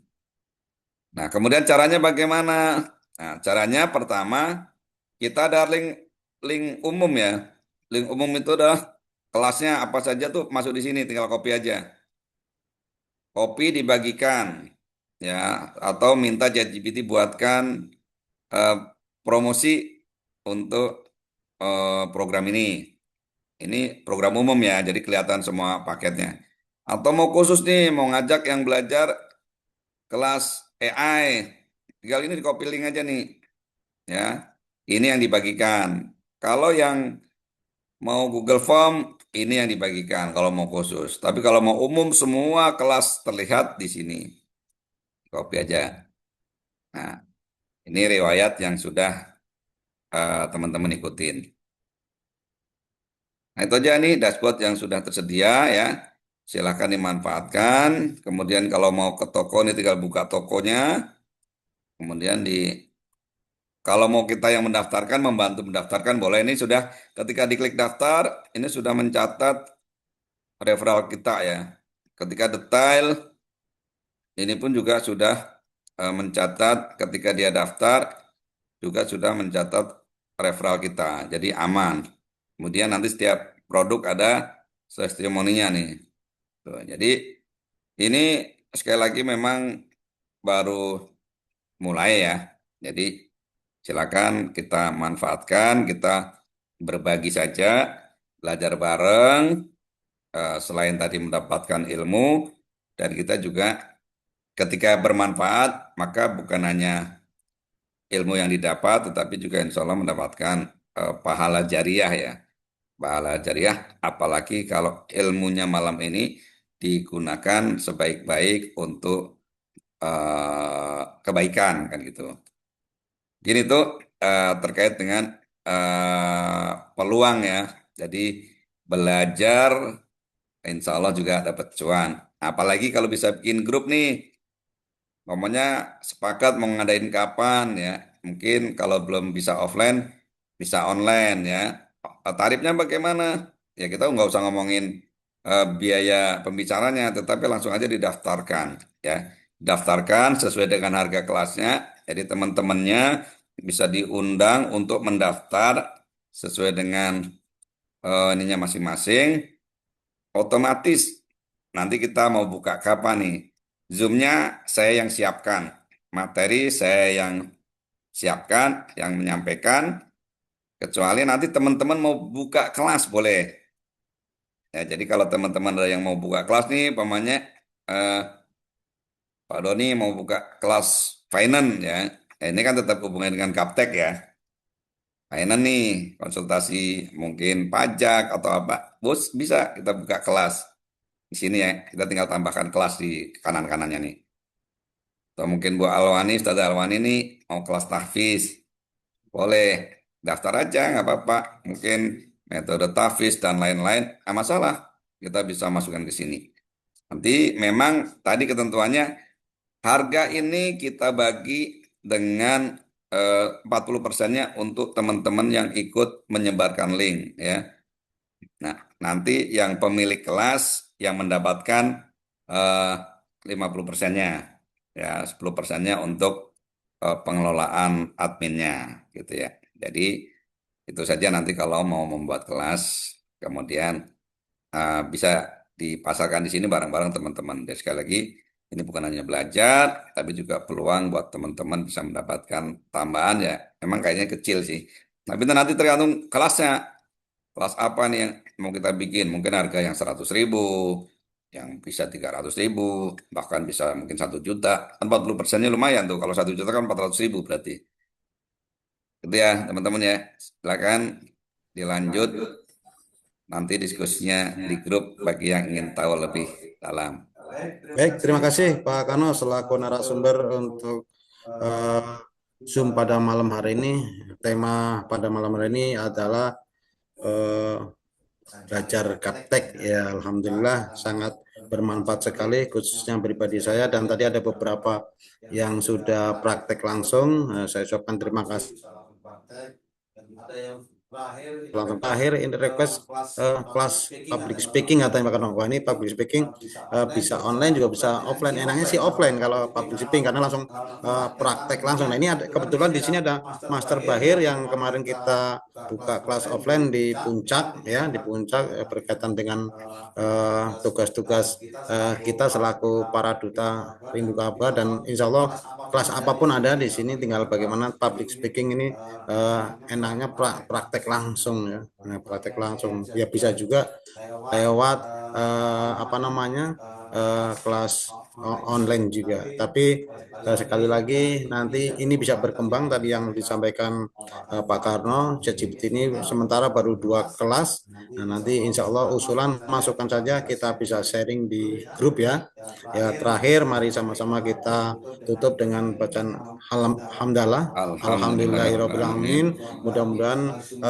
Nah, kemudian caranya bagaimana? Nah, caranya pertama kita ada link umum ya. Link umum itu adalah kelasnya apa saja tuh masuk di sini, tinggal copy aja. Copy dibagikan ya, atau minta ChatGPT buatkan eh, promosi untuk program ini. Ini program umum ya, jadi kelihatan semua paketnya. Atau mau khusus nih, mau ngajak yang belajar kelas AI, tinggal ini di copy link aja nih. Ya, ini yang dibagikan. Kalau yang mau Google Form, ini yang dibagikan kalau mau khusus. Tapi kalau mau umum, semua kelas terlihat di sini. Copy aja. Nah, ini riwayat yang sudah teman-teman ikutin. Nah, itu aja nih dashboard yang sudah tersedia ya. Silahkan dimanfaatkan. Kemudian kalau mau ke toko ini tinggal buka tokonya. Kemudian kalau mau kita yang mendaftarkan, membantu mendaftarkan boleh. Ini sudah ketika diklik daftar, ini sudah mencatat referral kita ya. Ketika detail, ini pun juga sudah mencatat ketika dia daftar, juga sudah mencatat referral kita. Jadi aman. Kemudian nanti setiap produk ada testimoninya nih. Tuh, jadi ini sekali lagi memang baru mulai ya. Jadi silakan kita manfaatkan, kita berbagi saja, belajar bareng, selain tadi mendapatkan ilmu, dan kita juga ketika bermanfaat, maka bukan hanya ilmu yang didapat, tetapi juga insya Allah mendapatkan pahala jariah ya. Pahala jariah, apalagi kalau ilmunya malam ini digunakan sebaik-baik untuk kebaikan kan gitu. Gini tuh terkait dengan peluang ya. Jadi belajar insya Allah juga dapat cuan. Apalagi kalau bisa bikin grup nih. Momennya sepakat mau ngadain kapan ya. Mungkin kalau belum bisa offline, bisa online ya. Tarifnya bagaimana? Ya kita nggak usah ngomongin biaya pembicaranya, tetapi langsung aja didaftarkan ya. daftarkan sesuai dengan harga kelasnya. Jadi teman-temannya bisa diundang untuk mendaftar sesuai dengan ininya masing-masing. Otomatis nanti kita mau buka kapan nih? Zoom-nya saya yang siapkan, materi saya yang siapkan, yang menyampaikan. Kecuali nanti teman-teman mau buka kelas boleh. Ya, jadi kalau teman-teman ada yang mau buka kelas nih, pamannya Pak Doni mau buka kelas finance ya. Ini kan tetap hubungan dengan Gaptek ya. Finance nih, konsultasi mungkin pajak atau apa. Bos, bisa kita buka kelas di sini ya. Kita tinggal tambahkan kelas di kanan-kanannya nih. Atau mungkin Bu Alwani, Ustaz Alwani nih mau kelas tahfiz. Boleh, daftar aja nggak apa-apa. Mungkin metode tahfiz dan lain-lain, nggak masalah. Kita bisa masukkan ke sini. Nanti memang tadi ketentuannya harga ini kita bagi dengan 40%-nya untuk teman-teman yang ikut menyebarkan link ya. Nah, nanti yang pemilik kelas yang mendapatkan 50%-nya ya, 10%-nya untuk pengelolaan adminnya gitu ya. Jadi itu saja nanti kalau mau membuat kelas kemudian bisa dipasarkan di sini bareng-bareng teman-teman. Dan sekali lagi, ini bukan hanya belajar, tapi juga peluang buat teman-teman bisa mendapatkan tambahan ya. Memang kayaknya kecil sih. Tapi itu nanti tergantung kelasnya. Kelas apa nih yang mau kita bikin? Mungkin harga yang 100.000, yang bisa 300.000, bahkan bisa mungkin 1 juta. 40%-nya lumayan tuh. Kalau 1 juta kan 400.000 berarti. Itu ya teman-teman ya. Silakan dilanjut. Nanti diskusinya di grup bagi yang ingin tahu lebih dalam. Baik, terima kasih Pak Kano selaku narasumber untuk eh, Zoom pada malam hari ini. Tema pada malam hari ini adalah eh, belajar gaptek. Ya, alhamdulillah sangat bermanfaat sekali khususnya pribadi saya dan tadi ada beberapa yang sudah praktek langsung. Saya ucapkan terima kasih. Langsung terakhir ini request kelas public speaking katanya Pak Kanong. Wah, ini public speaking bisa online juga bisa offline. Enaknya sih offline kalau public speaking karena langsung praktek langsung. Nah, ini ada kebetulan di sini ada Master Bahir yang kemarin kita buka kelas offline di Puncak ya, di Puncak berkaitan dengan tugas-tugas kita selaku para duta Rindu Kaba dan insya Allah kelas apapun ada di sini tinggal bagaimana public speaking ini enaknya praktek langsung ya. Nah, praktek langsung ya bisa juga lewat apa namanya kelas online juga. Tapi sekali lagi nanti ini bisa berkembang tadi yang disampaikan Pak Karno, ChatGPT ini sementara baru 2 kelas. Nah, nanti insya Allah usulan masukkan saja kita bisa sharing di grup ya. Ya terakhir mari sama-sama kita tutup dengan bacaan hamdalah. Alhamdulillahirobbilalamin. Alhamdulillahirobbilalamin. Mudah-mudahan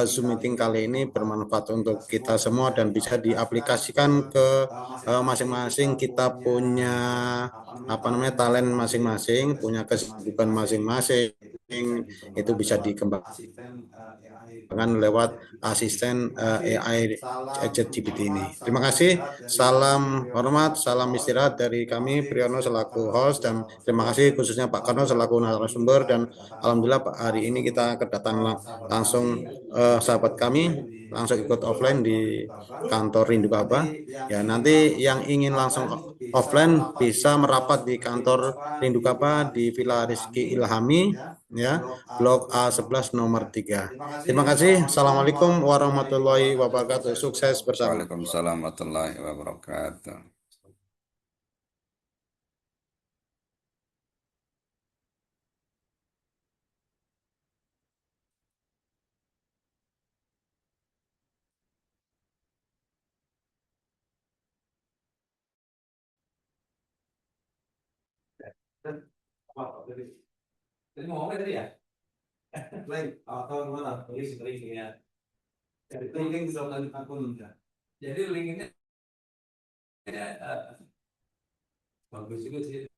Zoom meeting kali ini bermanfaat untuk kita semua dan bisa diaplikasikan ke masing-masing. Kita punya apa namanya talent masing-masing, punya kesibukan masing-masing. Itu bisa dikembangkan lewat asisten AI ChatGPT ini. Terima kasih. Salam hormat, salam istirahat dari kami Priyono selaku host dan terima kasih khususnya Pak Karno selaku narasumber dan alhamdulillah Pak hari ini kita kedatangan langsung sahabat kami langsung ikut offline di kantor Rindu Kaba. Ya nanti yang ingin langsung offline bisa merapat di kantor Rindu Kaba di Villa Rizky Ilhami ya Blok A11 nomor 3. Terima kasih. Assalamualaikum warahmatullahi wabarakatuh. Sukses bersama. Waalaikumsalam warahmatullahi wabarakatuh. Jadi ngomongnya tadi ya? Lain, atau gimana? Link ya. Jadi link bisa lanjut akun ya. Jadi link ini bagus juga sih.